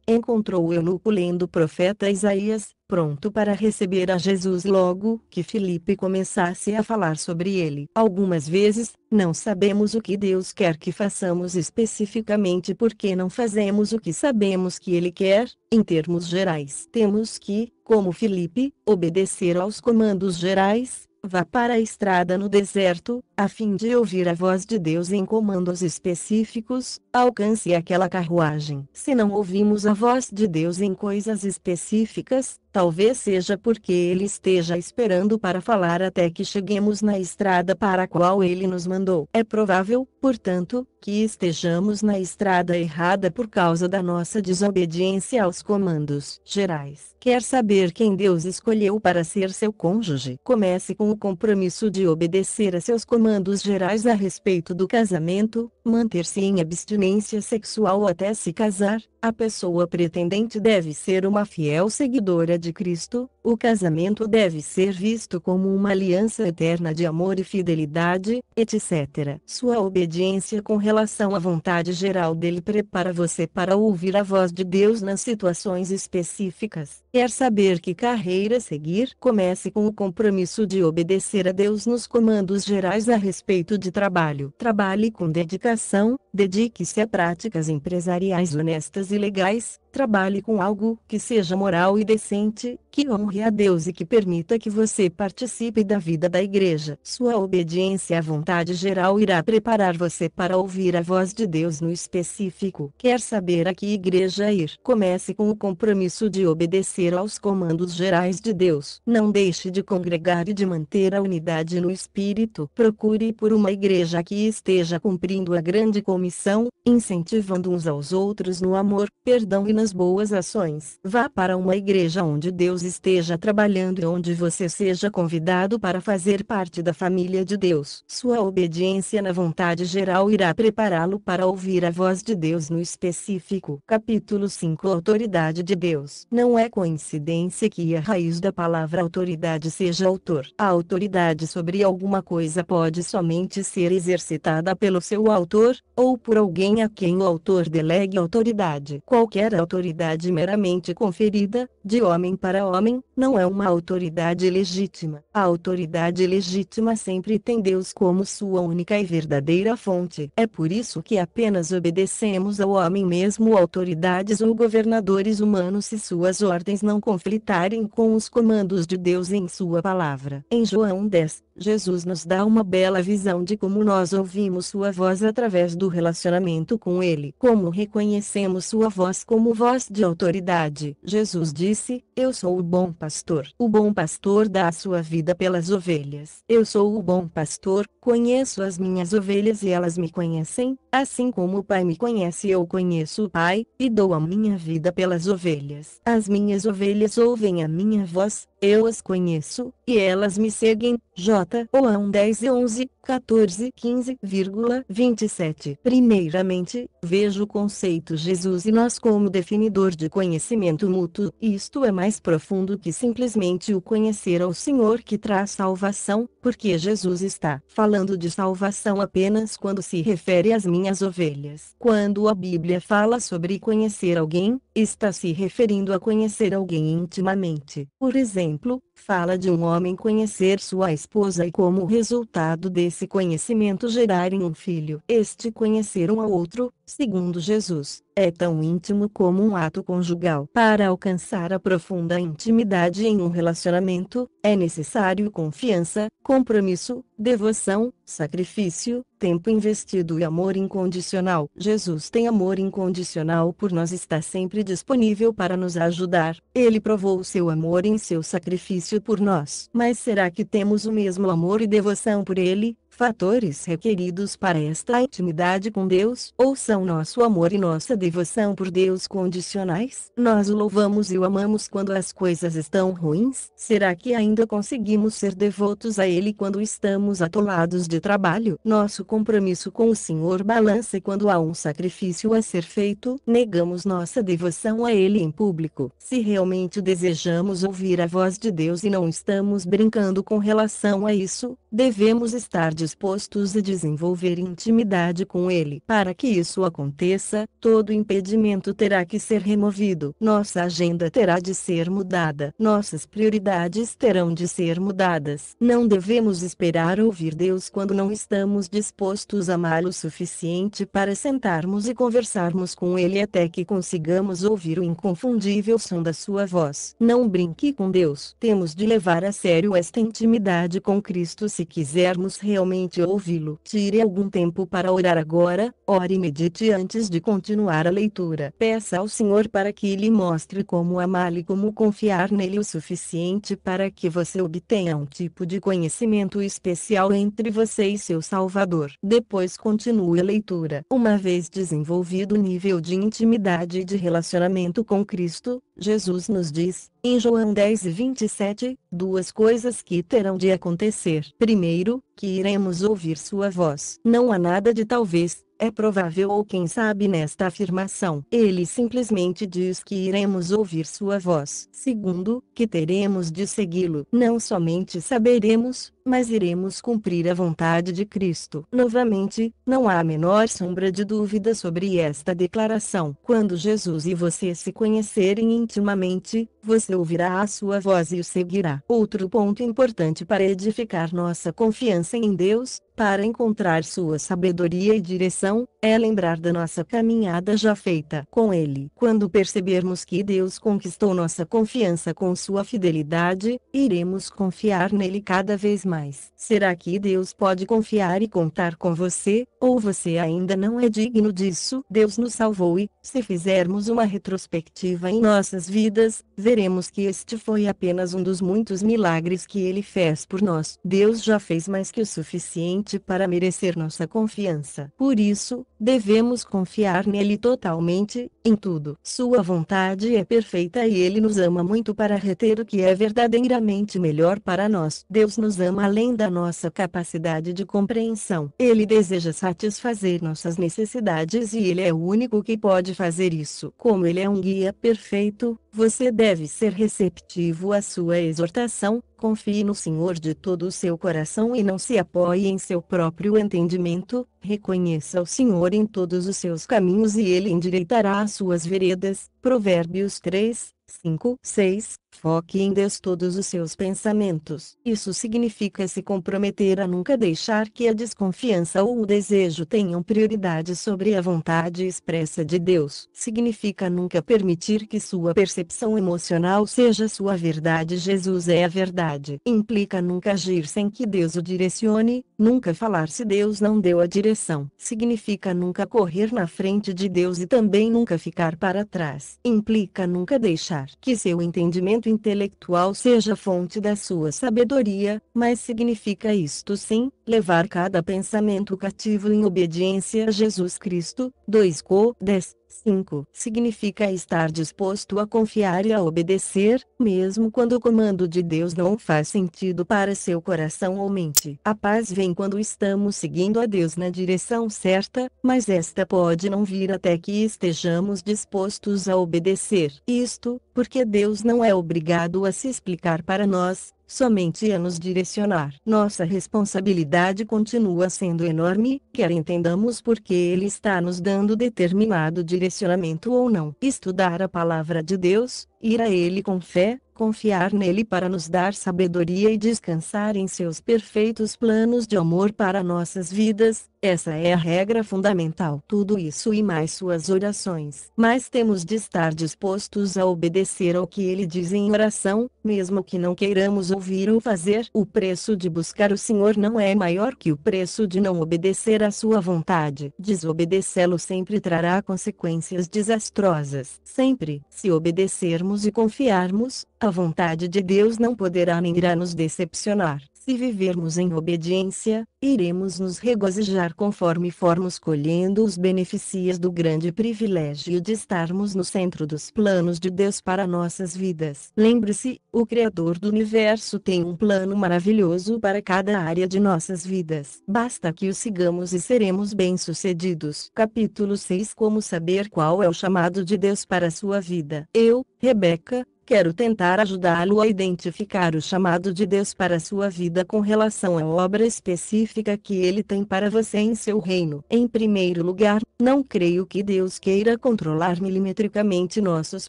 encontrou o eunuco lendo o profeta Isaías, pronto para receber a Jesus logo que Filipe começasse a falar sobre ele. Algumas vezes, não sabemos o que Deus quer que façamos especificamente porque não fazemos o que sabemos que Ele quer. Em termos gerais, temos que, como Filipe, obedecer aos comandos gerais, vá para a estrada no deserto, a fim de ouvir a voz de Deus em comandos específicos, alcance aquela carruagem. Se não ouvimos a voz de Deus em coisas específicas, talvez seja porque Ele esteja esperando para falar até que cheguemos na estrada para a qual Ele nos mandou. É provável, portanto, que estejamos na estrada errada por causa da nossa desobediência aos comandos gerais. Quer saber quem Deus escolheu para ser seu cônjuge? Comece com o compromisso de obedecer a seus comandos gerais a respeito do casamento, manter-se em abstinência sexual até se casar. A pessoa pretendente deve ser uma fiel seguidora de Cristo. O casamento deve ser visto como uma aliança eterna de amor e fidelidade, etc. Sua obediência com relação à vontade geral dele prepara você para ouvir a voz de Deus nas situações específicas. Quer saber que carreira seguir? Comece com o compromisso de obedecer a Deus nos comandos gerais a respeito de trabalho. Trabalhe com dedicação, dedique-se a práticas empresariais honestas e legais. Trabalhe com algo que seja moral e decente, que honre a Deus e que permita que você participe da vida da igreja. Sua obediência à vontade geral irá preparar você para ouvir a voz de Deus no específico. Quer saber a que igreja ir? Comece com o compromisso de obedecer aos comandos gerais de Deus. Não deixe de congregar e de manter a unidade no espírito. Procure por uma igreja que esteja cumprindo a grande comissão, incentivando uns aos outros no amor, perdão e nas boas ações. Vá para uma igreja onde Deus esteja trabalhando e onde você seja convidado para fazer parte da família de Deus. Sua obediência na vontade geral irá prepará-lo para ouvir a voz de Deus no específico. Capítulo 5. Autoridade de Deus. Não é coincidência que a raiz da palavra autoridade seja autor. A autoridade sobre alguma coisa pode somente ser exercitada pelo seu autor, ou por alguém a quem o autor delegue autoridade. Qualquer autoridade meramente conferida, de homem para homem, não é uma autoridade legítima. A autoridade legítima sempre tem Deus como sua única e verdadeira fonte. É por isso que apenas obedecemos ao homem, mesmo autoridades ou governadores humanos, se suas ordens não conflitarem com os comandos de Deus em sua palavra. Em João 10, Jesus nos dá uma bela visão de como nós ouvimos sua voz através do relacionamento com Ele. Como reconhecemos sua voz como voz de autoridade. Jesus disse: "Eu sou o bom pastor. O bom pastor dá a sua vida pelas ovelhas. Eu sou o bom pastor, conheço as minhas ovelhas e elas me conhecem, assim como o Pai me conhece, eu conheço o Pai, e dou a minha vida pelas ovelhas. As minhas ovelhas ouvem a minha voz, eu as conheço, e elas me seguem." João 10 e 11, 14, 15,27. Primeiramente, veja o conceito Jesus e nós como definidor de conhecimento mútuo. Isto é mais profundo que simplesmente o conhecer ao Senhor que traz salvação, porque Jesus está falando de salvação apenas quando se refere às minhas ovelhas. Quando a Bíblia fala sobre conhecer alguém, está se referindo a conhecer alguém intimamente. Por exemplo, fala de um homem conhecer sua esposa e como resultado desse conhecimento gerar em um filho. Este conhecer um ao outro, segundo Jesus, é tão íntimo como um ato conjugal. Para alcançar a profunda intimidade em um relacionamento, é necessário confiança, compromisso, devoção, sacrifício, tempo investido e amor incondicional. Jesus tem amor incondicional por nós, está sempre disponível para nos ajudar. Ele provou seu amor em seu sacrifício por nós. Mas será que temos o mesmo amor e devoção por Ele? Fatores requeridos para esta intimidade com Deus, ou são nosso amor e nossa devoção por Deus condicionais? Nós o louvamos e o amamos quando as coisas estão ruins? Será que ainda conseguimos ser devotos a Ele quando estamos atolados de trabalho? Nosso compromisso com o Senhor balança quando há um sacrifício a ser feito. Negamos nossa devoção a Ele em público. Se realmente desejamos ouvir a voz de Deus e não estamos brincando com relação a isso, devemos estar dispostos a desenvolver intimidade com Ele. Para que isso aconteça, todo impedimento terá que ser removido. Nossa agenda terá de ser mudada. Nossas prioridades terão de ser mudadas. Não devemos esperar ouvir Deus quando não estamos dispostos a amá-lo o suficiente para sentarmos e conversarmos com Ele até que consigamos ouvir o inconfundível som da sua voz. Não brinque com Deus. Temos de levar a sério esta intimidade com Cristo se quisermos realmente ouvi-lo. Tire algum tempo para orar agora, ore e medite antes de continuar a leitura. Peça ao Senhor para que lhe mostre como amá-lo e como confiar nele o suficiente para que você obtenha um tipo de conhecimento especial entre você e seu Salvador. Depois continue a leitura. Uma vez desenvolvido o nível de intimidade e de relacionamento com Cristo, Jesus nos diz, em João 10:27, duas coisas que terão de acontecer. Primeiro, que iremos ouvir sua voz. Não há nada de talvez, é provável ou quem sabe nesta afirmação. Ele simplesmente diz que iremos ouvir sua voz. Segundo, que teremos de segui-lo. Não somente saberemos, mas iremos cumprir a vontade de Cristo. Novamente, não há a menor sombra de dúvida sobre esta declaração. Quando Jesus e você se conhecerem intimamente, você ouvirá a sua voz e o seguirá. Outro ponto importante para edificar nossa confiança em Deus, para encontrar sua sabedoria e direção, é lembrar da nossa caminhada já feita com Ele. Quando percebermos que Deus conquistou nossa confiança com sua fidelidade, iremos confiar nele cada vez mais. Será que Deus pode confiar e contar com você, ou você ainda não é digno disso? Deus nos salvou e, se fizermos uma retrospectiva em nossas vidas, veremos que este foi apenas um dos muitos milagres que Ele fez por nós. Deus já fez mais que o suficiente para merecer nossa confiança. Por isso, devemos confiar nele totalmente, em tudo. Sua vontade é perfeita e Ele nos ama muito para reter o que é verdadeiramente melhor para nós. Deus nos ama além da nossa capacidade de compreensão. Ele deseja satisfazer nossas necessidades e Ele é o único que pode fazer isso. Como Ele é um guia perfeito, você deve ser receptivo à sua exortação. Confie no Senhor de todo o seu coração e não se apoie em seu próprio entendimento. Reconheça o Senhor em todos os seus caminhos e Ele endireitará as suas veredas. Provérbios 3:5-6. Foque em Deus todos os seus pensamentos. Isso significa se comprometer a nunca deixar que a desconfiança ou o desejo tenham prioridade sobre a vontade expressa de Deus. Significa nunca permitir que sua percepção emocional seja sua verdade. Jesus é a verdade. Implica nunca agir sem que Deus o direcione, nunca falar se Deus não deu a direção. Significa nunca correr na frente de Deus e também nunca ficar para trás. Implica nunca deixar que seu entendimento intelectual seja fonte da sua sabedoria, mas significa isto sim, levar cada pensamento cativo em obediência a Jesus Cristo. 2 Cor 10:5 significa estar disposto a confiar e a obedecer, mesmo quando o comando de Deus não faz sentido para seu coração ou mente. A paz vem quando estamos seguindo a Deus na direção certa, mas esta pode não vir até que estejamos dispostos a obedecer. Isto, porque Deus não é obrigado a se explicar para nós, somente a nos direcionar. Nossa responsabilidade continua sendo enorme, quer entendamos porque Ele está nos dando determinado direcionamento ou não. Estudar a palavra de Deus, ir a Ele com fé, confiar nele para nos dar sabedoria e descansar em seus perfeitos planos de amor para nossas vidas, essa é a regra fundamental. Tudo isso e mais suas orações. Mas temos de estar dispostos a obedecer ao que ele diz em oração, mesmo que não queiramos ouvir ou fazer. O preço de buscar o Senhor não é maior que o preço de não obedecer à sua vontade. Desobedecê-lo sempre trará consequências desastrosas. Sempre, se obedecermos e confiarmos, a vontade de Deus não poderá nem irá nos decepcionar. Se vivermos em obediência, iremos nos regozijar conforme formos colhendo os benefícios do grande privilégio de estarmos no centro dos planos de Deus para nossas vidas. Lembre-se, o Criador do Universo tem um plano maravilhoso para cada área de nossas vidas. Basta que o sigamos e seremos bem-sucedidos. Capítulo 6 Como saber qual é o chamado de Deus para a sua vida? Eu, Rebeca, quero tentar ajudá-lo a identificar o chamado de Deus para a sua vida com relação à obra específica que ele tem para você em seu reino. Em primeiro lugar, não creio que Deus queira controlar milimetricamente nossos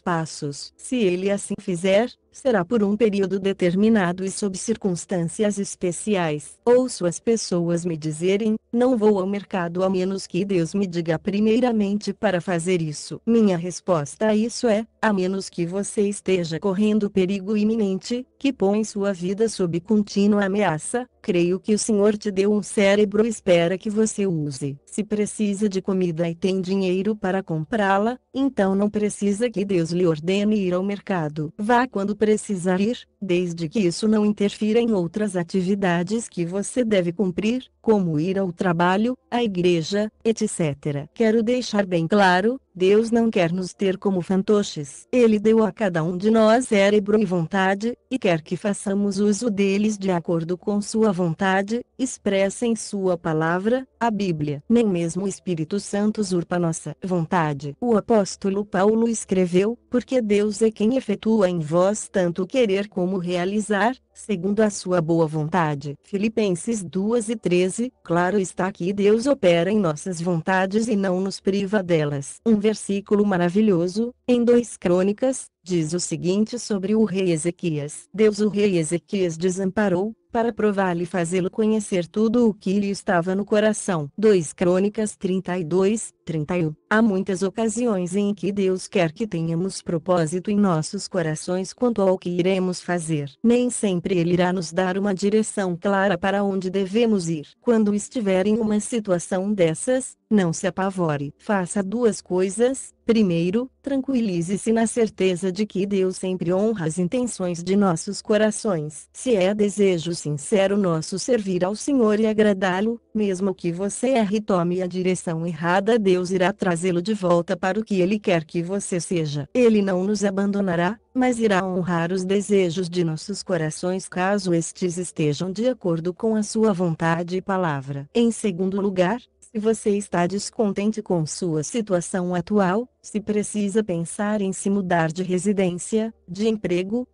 passos. Se ele assim fizer, será por um período determinado e sob circunstâncias especiais. Ouço as pessoas me dizerem: não vou ao mercado a menos que Deus me diga primeiramente para fazer isso. Minha resposta a isso é: a menos que você esteja correndo perigo iminente, que põe sua vida sob contínua ameaça, creio que o Senhor te deu um cérebro e espera que você o use. Se precisa de comida e tem dinheiro para comprá-la, então não precisa que Deus lhe ordene ir ao mercado. Vá quando precisar ir, desde que isso não interfira em outras atividades que você deve cumprir, como ir ao trabalho, à igreja, etc. Quero deixar bem claro, Deus não quer nos ter como fantoches. Ele deu a cada um de nós cérebro e vontade, e quer que façamos uso deles de acordo com sua vontade, expressa em sua palavra, a Bíblia. Nem mesmo o Espírito Santo usurpa nossa vontade. O apóstolo Paulo escreveu: porque Deus é quem efetua em vós tanto querer como realizar, segundo a sua boa vontade. Filipenses 2:13. Claro está que Deus opera em nossas vontades e não nos priva delas. Um versículo maravilhoso, em 2 Crônicas, diz o seguinte sobre o rei Ezequias: Deus o rei Ezequias desamparou, para provar-lhe e fazê-lo conhecer tudo o que lhe estava no coração. 2 Crônicas 32:31. Há muitas ocasiões em que Deus quer que tenhamos propósito em nossos corações quanto ao que iremos fazer. Nem sempre Ele irá nos dar uma direção clara para onde devemos ir. Quando estiver em uma situação dessas, não se apavore. Faça 2 coisas. Primeiro, tranquilize-se na certeza de que Deus sempre honra as intenções de nossos corações. Se é desejo sincero nosso servir ao Senhor e agradá-lo, mesmo que você erre e tome a direção errada, Deus irá trazê-lo de volta para o que Ele quer que você seja. Ele não nos abandonará, mas irá honrar os desejos de nossos corações caso estes estejam de acordo com a sua vontade e palavra. Em segundo lugar, se você está descontente com sua situação atual, se precisa pensar em se mudar de residência, de emprego,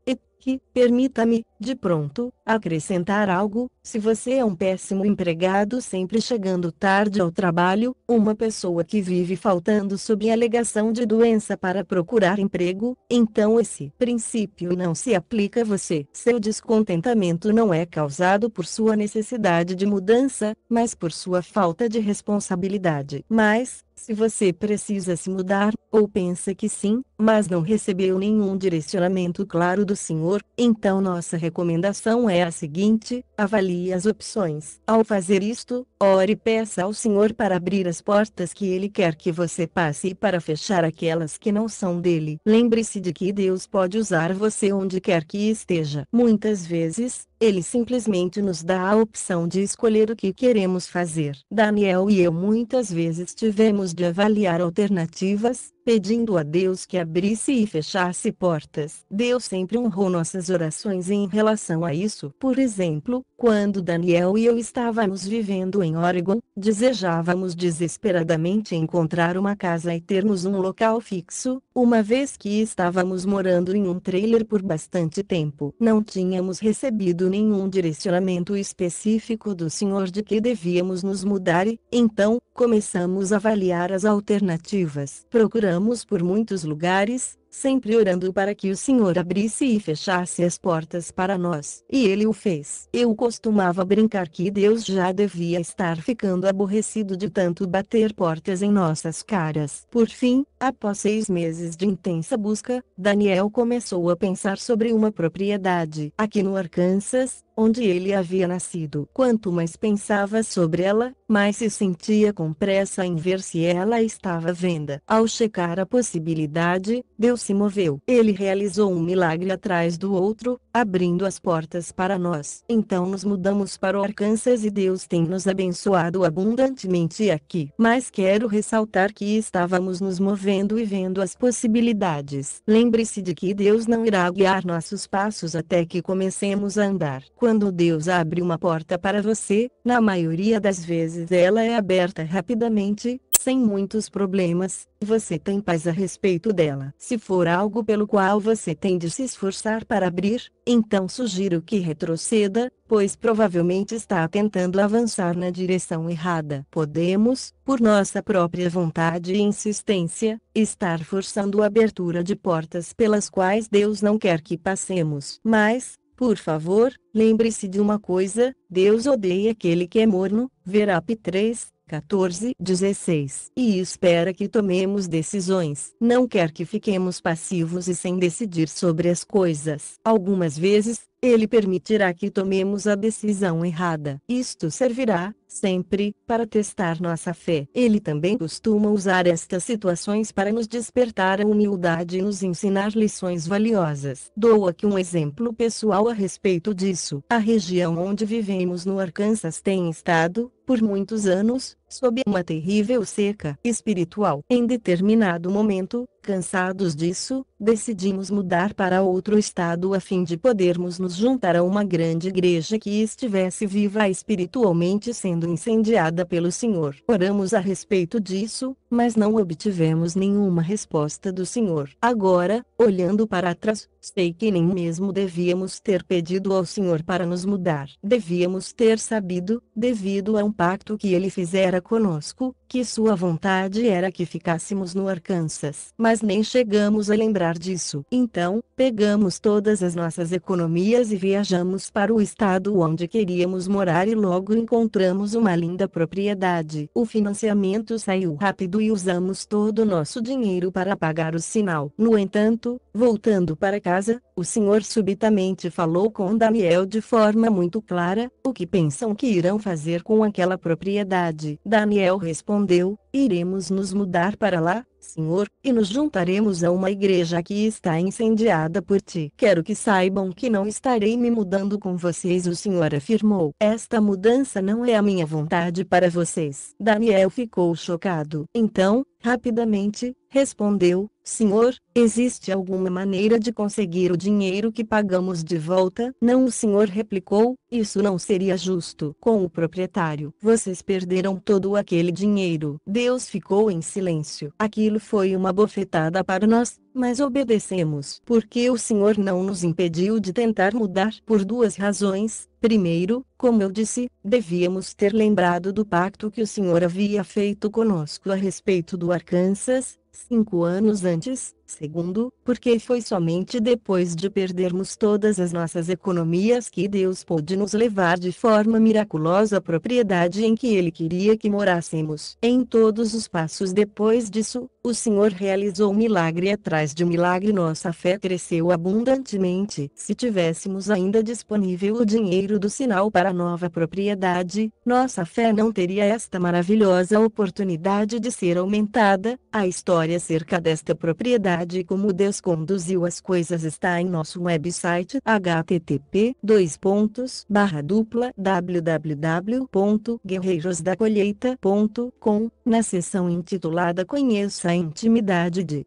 permita-me, de pronto, acrescentar algo: se você é um péssimo empregado sempre chegando tarde ao trabalho, uma pessoa que vive faltando sob alegação de doença para procurar emprego, então esse princípio não se aplica a você. Seu descontentamento não é causado por sua necessidade de mudança, mas por sua falta de responsabilidade. Mas, se você precisa se mudar, ou pensa que sim, mas não recebeu nenhum direcionamento claro do Senhor, então nossa recomendação é a seguinte: avalie as opções. Ao fazer isto, ore e peça ao Senhor para abrir as portas que Ele quer que você passe e para fechar aquelas que não são dele. Lembre-se de que Deus pode usar você onde quer que esteja. Muitas vezes, Ele simplesmente nos dá a opção de escolher o que queremos fazer. Daniel e eu muitas vezes tivemos de avaliar alternativas, pedindo a Deus que abrisse e fechasse portas. Deus sempre honrou nossas orações em relação a isso. Por exemplo, quando Daniel e eu estávamos vivendo em Oregon, desejávamos desesperadamente encontrar uma casa e termos um local fixo, uma vez que estávamos morando em um trailer por bastante tempo. Não tínhamos recebido nenhum direcionamento específico do Senhor de que devíamos nos mudar e, então, começamos a avaliar as alternativas. Procuramos por muitos lugares, sempre orando para que o Senhor abrisse e fechasse as portas para nós. E Ele o fez. Eu costumava brincar que Deus já devia estar ficando aborrecido de tanto bater portas em nossas caras. Por fim, após 6 meses de intensa busca, Daniel começou a pensar sobre uma propriedade aqui no Arkansas, onde ele havia nascido. Quanto mais pensava sobre ela, mais se sentia com pressa em ver se ela estava à venda. Ao checar a possibilidade, Deus se moveu. Ele realizou um milagre atrás do outro, abrindo as portas para nós. Então nos mudamos para o Arkansas e Deus tem nos abençoado abundantemente aqui. Mas quero ressaltar que estávamos nos movendo e vendo as possibilidades. Lembre-se de que Deus não irá guiar nossos passos até que comecemos a andar. Quando Deus abre uma porta para você, na maioria das vezes ela é aberta rapidamente, sem muitos problemas, você tem paz a respeito dela. Se for algo pelo qual você tem de se esforçar para abrir, então sugiro que retroceda, pois provavelmente está tentando avançar na direção errada. Podemos, por nossa própria vontade e insistência, estar forçando a abertura de portas pelas quais Deus não quer que passemos. Mas, por favor, lembre-se de uma coisa: Deus odeia aquele que é morno, Verap 3:14-16. E espera que tomemos decisões. Não quer que fiquemos passivos e sem decidir sobre as coisas. Algumas vezes, Ele permitirá que tomemos a decisão errada. Isto servirá, sempre, para testar nossa fé. Ele também costuma usar estas situações para nos despertar a humildade e nos ensinar lições valiosas. Dou aqui um exemplo pessoal a respeito disso. A região onde vivemos no Arkansas tem estado, por muitos anos, sob uma terrível seca espiritual. Em determinado momento, cansados disso, decidimos mudar para outro estado a fim de podermos nos juntar a uma grande igreja que estivesse viva espiritualmente sendo incendiada pelo Senhor. Oramos a respeito disso, mas não obtivemos nenhuma resposta do Senhor. Agora, olhando para trás, sei que nem mesmo devíamos ter pedido ao Senhor para nos mudar. Devíamos ter sabido, devido a um pacto que Ele fizera conosco, que sua vontade era que ficássemos no Arkansas. Mas nem chegamos a lembrar disso. Então, pegamos todas as nossas economias e viajamos para o estado onde queríamos morar e logo encontramos uma linda propriedade. O financiamento saiu rápido e usamos todo o nosso dinheiro para pagar o sinal. No entanto, voltando para casa, o Senhor subitamente falou com Daniel de forma muito clara: o que pensam que irão fazer com aquela propriedade? Daniel respondeu: iremos nos mudar para lá, Senhor, e nos juntaremos a uma igreja que está incendiada por ti. Quero que saibam que não estarei me mudando com vocês, o Senhor afirmou. Esta mudança não é a minha vontade para vocês. Daniel ficou chocado. Então, rapidamente, respondeu: Senhor, existe alguma maneira de conseguir o dinheiro que pagamos de volta? Não, o Senhor replicou, isso não seria justo com o proprietário. Vocês perderam todo aquele dinheiro. Deus ficou em silêncio. Aquilo foi uma bofetada para nós, mas obedecemos. Porque o Senhor não nos impediu de tentar mudar por duas razões. Primeiro, como eu disse, devíamos ter lembrado do pacto que o Senhor havia feito conosco a respeito do Arkansas, 5 anos antes. Segundo, porque foi somente depois de perdermos todas as nossas economias que Deus pôde nos levar de forma miraculosa à propriedade em que Ele queria que morássemos. Em todos os passos depois disso, o Senhor realizou milagre atrás de milagre. Nossa fé cresceu abundantemente. Se tivéssemos ainda disponível o dinheiro do sinal para a nova propriedade, nossa fé não teria esta maravilhosa oportunidade de ser aumentada. A história acerca desta propriedade e como Deus conduziu as coisas está em nosso website http://www.guerreirosdacolheita.com, na seção intitulada Conheça a Intimidade de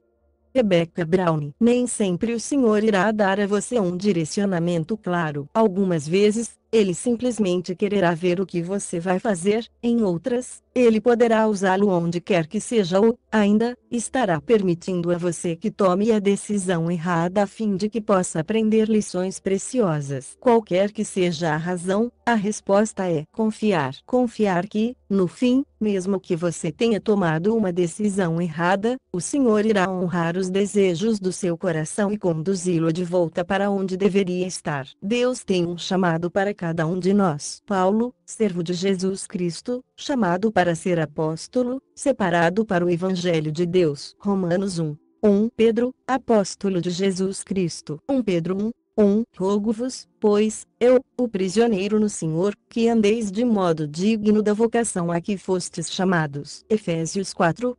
Rebecca Brown. Nem sempre o Senhor irá dar a você um direcionamento claro. Algumas vezes, Ele simplesmente quererá ver o que você vai fazer. Em outras, Ele poderá usá-lo onde quer que seja ou, ainda, estará permitindo a você que tome a decisão errada a fim de que possa aprender lições preciosas. Qualquer que seja a razão, a resposta é confiar. Confiar que, no fim, mesmo que você tenha tomado uma decisão errada, o Senhor irá honrar os desejos do seu coração e conduzi-lo de volta para onde deveria estar. Deus tem um chamado para cada um de nós. Paulo, servo de Jesus Cristo, chamado para ser apóstolo, separado para o Evangelho de Deus. Romanos 1. Pedro, apóstolo de Jesus Cristo. 1 Pedro 1. Rogo-vos, pois, eu, o prisioneiro no Senhor, que andeis de modo digno da vocação a que fostes chamados. Efésios 4.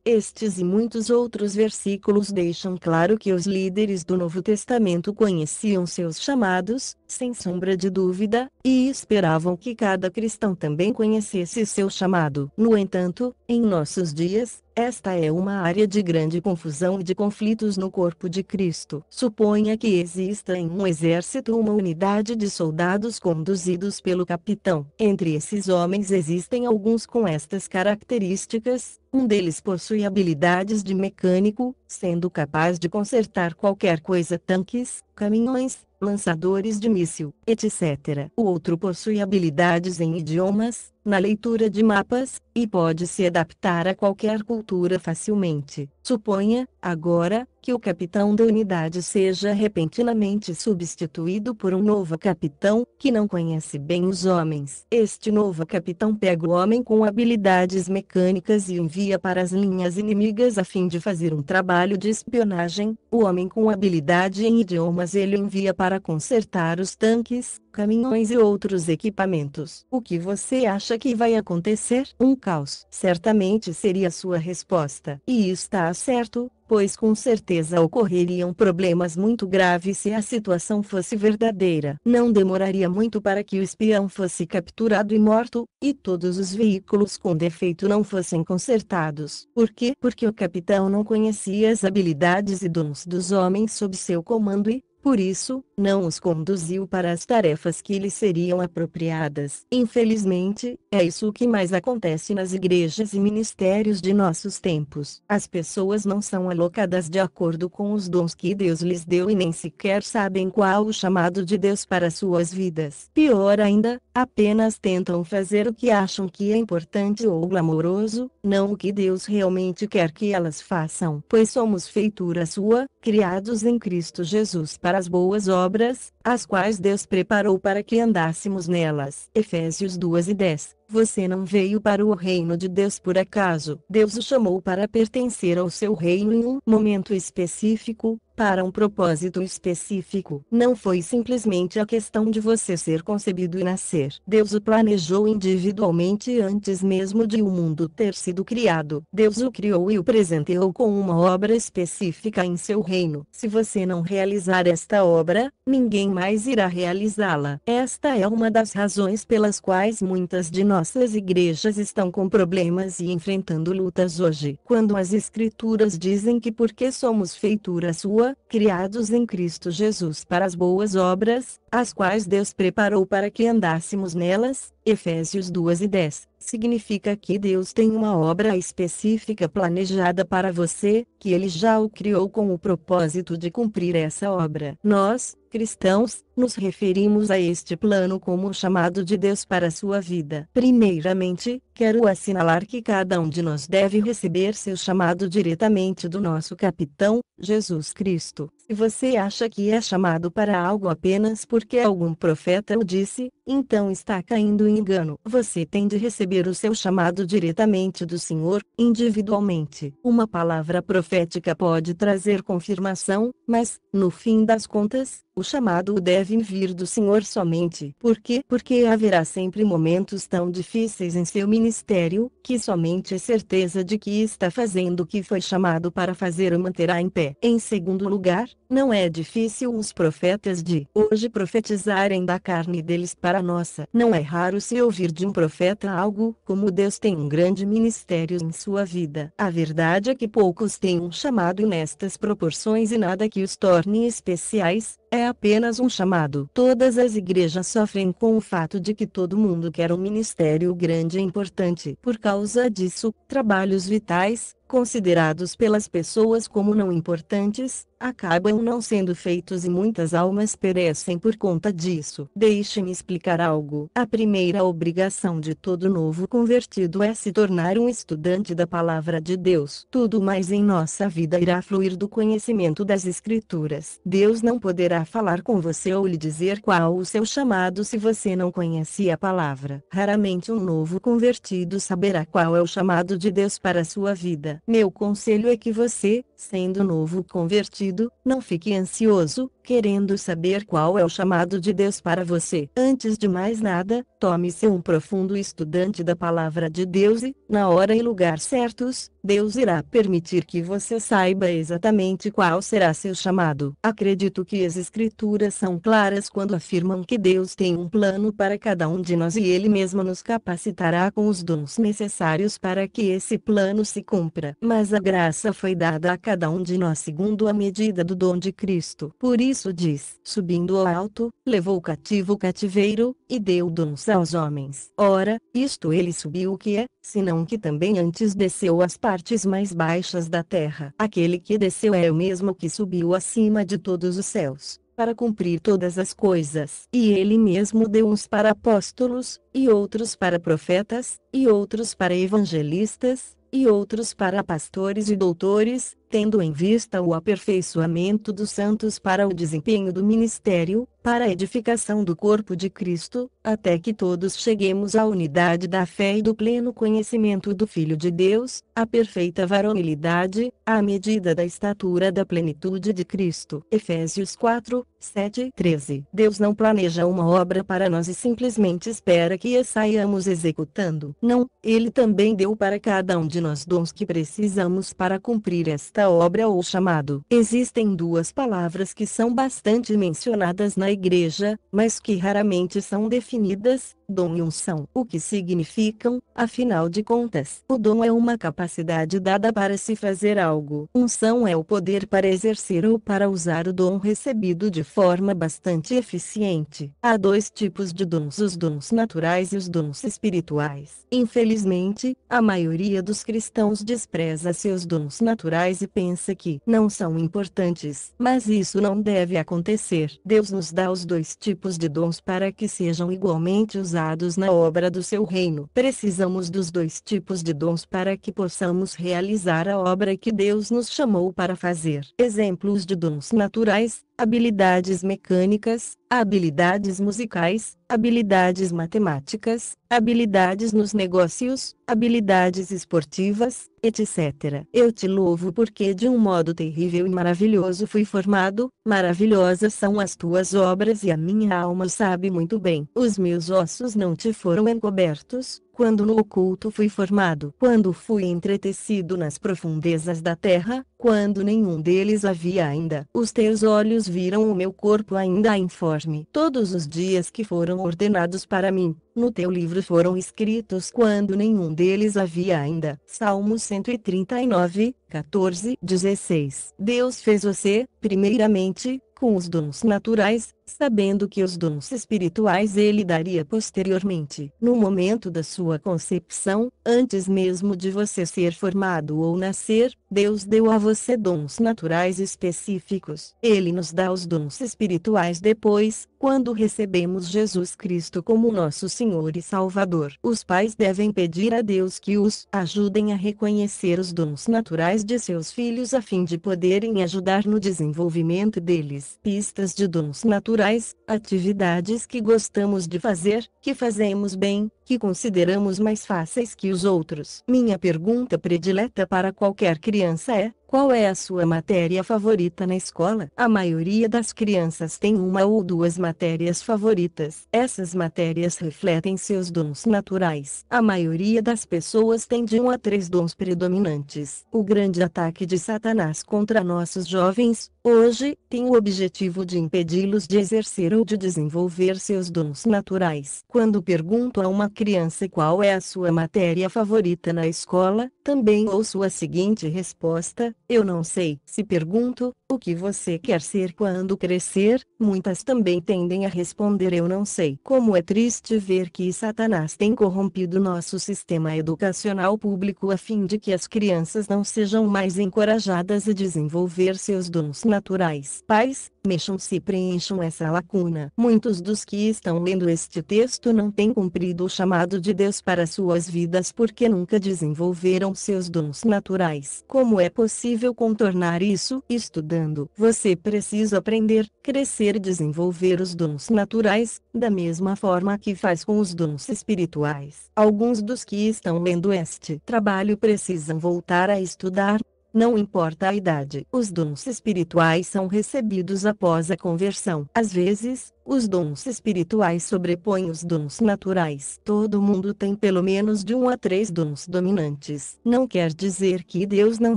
Estes e muitos outros versículos deixam claro que os líderes do Novo Testamento conheciam seus chamados, sem sombra de dúvida, e esperavam que cada cristão também conhecesse seu chamado. No entanto, em nossos dias, Esta é uma área de grande confusão e de conflitos no corpo de Cristo. Suponha que exista em um exército uma unidade de soldados conduzidos pelo capitão. Entre esses homens existem alguns com estas características. Um deles possui habilidades de mecânico, sendo capaz de consertar qualquer coisa: tanques, caminhões, lançadores de míssil, etc. O outro possui habilidades em idiomas, na leitura de mapas, e pode se adaptar a qualquer cultura facilmente. Suponha, agora, que o capitão da unidade seja repentinamente substituído por um novo capitão, que não conhece bem os homens. Este novo capitão pega o homem com habilidades mecânicas e envia para as linhas inimigas a fim de fazer um trabalho de espionagem. O homem com habilidade em idiomas ele envia para consertar os tanques, caminhões e outros equipamentos. O que você acha que vai acontecer? Um caos. Certamente seria a sua resposta. E está certo, pois com certeza ocorreriam problemas muito graves se a situação fosse verdadeira. Não demoraria muito para que o espião fosse capturado e morto, e todos os veículos com defeito não fossem consertados. Por quê? Porque o capitão não conhecia as habilidades e dons dos homens sob seu comando e, por isso, não os conduziu para as tarefas que lhes seriam apropriadas. Infelizmente, é isso que mais acontece nas igrejas e ministérios de nossos tempos. As pessoas não são alocadas de acordo com os dons que Deus lhes deu e nem sequer sabem qual o chamado de Deus para suas vidas. Pior ainda, apenas tentam fazer o que acham que é importante ou glamouroso, não o que Deus realmente quer que elas façam. Pois somos feitura sua, criados em Cristo Jesus para as boas obras, as quais Deus preparou para que andássemos nelas. Efésios 2:10. Você não veio para o reino de Deus por acaso. Deus o chamou para pertencer ao seu reino em um momento específico, para um propósito específico. Não foi simplesmente a questão de você ser concebido e nascer. Deus o planejou individualmente antes mesmo de o mundo ter sido criado. Deus o criou e o presenteou com uma obra específica em seu reino. Se você não realizar esta obra, ninguém mais irá realizá-la. Esta é uma das razões pelas quais muitas de nossas igrejas estão com problemas e enfrentando lutas hoje. Quando as Escrituras dizem que porque somos feitura sua, criados em Cristo Jesus para as boas obras, as quais Deus preparou para que andássemos nelas, Efésios 2:10, significa que Deus tem uma obra específica planejada para você, que Ele já o criou com o propósito de cumprir essa obra. Nós, cristãos, nos referimos a este plano como o chamado de Deus para a sua vida. Primeiramente, quero assinalar que cada um de nós deve receber seu chamado diretamente do nosso capitão, Jesus Cristo. Se você acha que é chamado para algo apenas porque algum profeta o disse, então está caindo em engano. Você tem de receber o seu chamado diretamente do Senhor, individualmente. Uma palavra profética pode trazer confirmação, mas, no fim das contas, o chamado deve vir do Senhor somente. Por quê? Porque haverá sempre momentos tão difíceis em seu ministério, que somente a certeza de que está fazendo o que foi chamado para fazer o manterá em pé. Em segundo lugar, não é difícil os profetas de hoje profetizarem da carne deles para a nossa. Não é raro se ouvir de um profeta algo como Deus tem um grande ministério em sua vida. A verdade é que poucos têm um chamado nestas proporções e nada que os torne especiais. É apenas um chamado. Todas as igrejas sofrem com o fato de que todo mundo quer um ministério grande e importante. Por causa disso, trabalhos vitais, considerados pelas pessoas como não importantes, acabam não sendo feitos e muitas almas perecem por conta disso. Deixe-me explicar algo. A primeira obrigação de todo novo convertido é se tornar um estudante da palavra de Deus. Tudo mais em nossa vida irá fluir do conhecimento das Escrituras. Deus não poderá falar com você ou lhe dizer qual o seu chamado se você não conhece a palavra. Raramente um novo convertido saberá qual é o chamado de Deus para a sua vida. Meu conselho é que você, sendo novo convertido, não fique ansioso, querendo saber qual é o chamado de Deus para você. Antes de mais nada, torne-se um profundo estudante da palavra de Deus e, na hora e lugar certos, Deus irá permitir que você saiba exatamente qual será seu chamado. Acredito que as Escrituras são claras quando afirmam que Deus tem um plano para cada um de nós e Ele mesmo nos capacitará com os dons necessários para que esse plano se cumpra. Mas a graça foi dada a cada um de nós segundo a medida do dom de Cristo. Por isso diz: subindo ao alto, levou cativo o cativeiro, e deu dons aos homens. Ora, isto ele subiu o que é, senão que também antes desceu às partes mais baixas da terra. Aquele que desceu é o mesmo que subiu acima de todos os céus, para cumprir todas as coisas. E ele mesmo deu uns para apóstolos, e outros para profetas, e outros para evangelistas, e outros para pastores e doutores, tendo em vista o aperfeiçoamento dos santos para o desempenho do ministério, para a edificação do corpo de Cristo, até que todos cheguemos à unidade da fé e do pleno conhecimento do Filho de Deus, à perfeita varonilidade, à medida da estatura da plenitude de Cristo. Efésios 4, 7 e 13. Deus não planeja uma obra para nós e simplesmente espera que a saiamos executando. Não, Ele também deu para cada um de nós dons que precisamos para cumprir esta obra ou chamado. Existem duas palavras que são bastante mencionadas na igreja, mas que raramente são definidas: dom e unção. O que significam, afinal de contas? O dom é uma capacidade dada para se fazer algo. Unção é o poder para exercer ou para usar o dom recebido de forma bastante eficiente. Há dois tipos de dons: os dons naturais e os dons espirituais. Infelizmente, a maioria dos cristãos despreza seus dons naturais e pensa que não são importantes. Mas isso não deve acontecer. Deus nos dá os dois tipos de dons para que sejam igualmente usados na obra do seu reino. Precisamos dos dois tipos de dons para que possamos realizar a obra que Deus nos chamou para fazer. Exemplos de dons naturais: habilidades mecânicas, habilidades musicais, habilidades matemáticas, habilidades nos negócios, habilidades esportivas, etc. Eu te louvo porque de um modo terrível e maravilhoso fui formado, maravilhosas são as tuas obras e a minha alma sabe muito bem. Os meus ossos não te foram encobertos, quando no oculto fui formado, quando fui entretecido nas profundezas da terra, quando nenhum deles havia ainda. Os teus olhos viram o meu corpo ainda informe. Todos os dias que foram ordenados para mim, no teu livro foram escritos quando nenhum deles havia ainda. Salmos 139, 14, 16. Deus fez você, primeiramente, com os dons naturais, sabendo que os dons espirituais Ele daria posteriormente. No momento da sua concepção, antes mesmo de você ser formado ou nascer, Deus deu a você dons naturais específicos. Ele nos dá os dons espirituais depois, quando recebemos Jesus Cristo como nosso Senhor e Salvador. Os pais devem pedir a Deus que os ajudem a reconhecer os dons naturais de seus filhos a fim de poderem ajudar no desenvolvimento deles. Pistas de dons naturais: atividades que gostamos de fazer, que fazemos bem, que consideramos mais fáceis que os outros. Minha pergunta predileta para qualquer criança é: qual é a sua matéria favorita na escola? A maioria das crianças tem uma ou duas matérias favoritas. Essas matérias refletem seus dons naturais. A maioria das pessoas tem de 1 a 3 dons predominantes. O grande ataque de Satanás contra nossos jovens, hoje, tem o objetivo de impedi-los de exercer ou de desenvolver seus dons naturais. Quando pergunto a uma criança qual é a sua matéria favorita na escola, também ouço a seguinte resposta: eu não sei. Se pergunto, o que você quer ser quando crescer? Muitas também tendem a responder: eu não sei. Como é triste ver que Satanás tem corrompido nosso sistema educacional público a fim de que as crianças não sejam mais encorajadas a desenvolver seus dons naturais. Pais, mexam-se e preencham essa lacuna. Muitos dos que estão lendo este texto não têm cumprido o chamado de Deus para suas vidas porque nunca desenvolveram seus dons naturais. Como é possível contornar isso? Estudando. Você precisa aprender, crescer e desenvolver os dons naturais, da mesma forma que faz com os dons espirituais. Alguns dos que estão lendo este trabalho precisam voltar a estudar, não importa a idade. Os dons espirituais são recebidos após a conversão. Às vezes, os dons espirituais sobrepõem os dons naturais. Todo mundo tem pelo menos de 1 a 3 dons dominantes. Não quer dizer que Deus não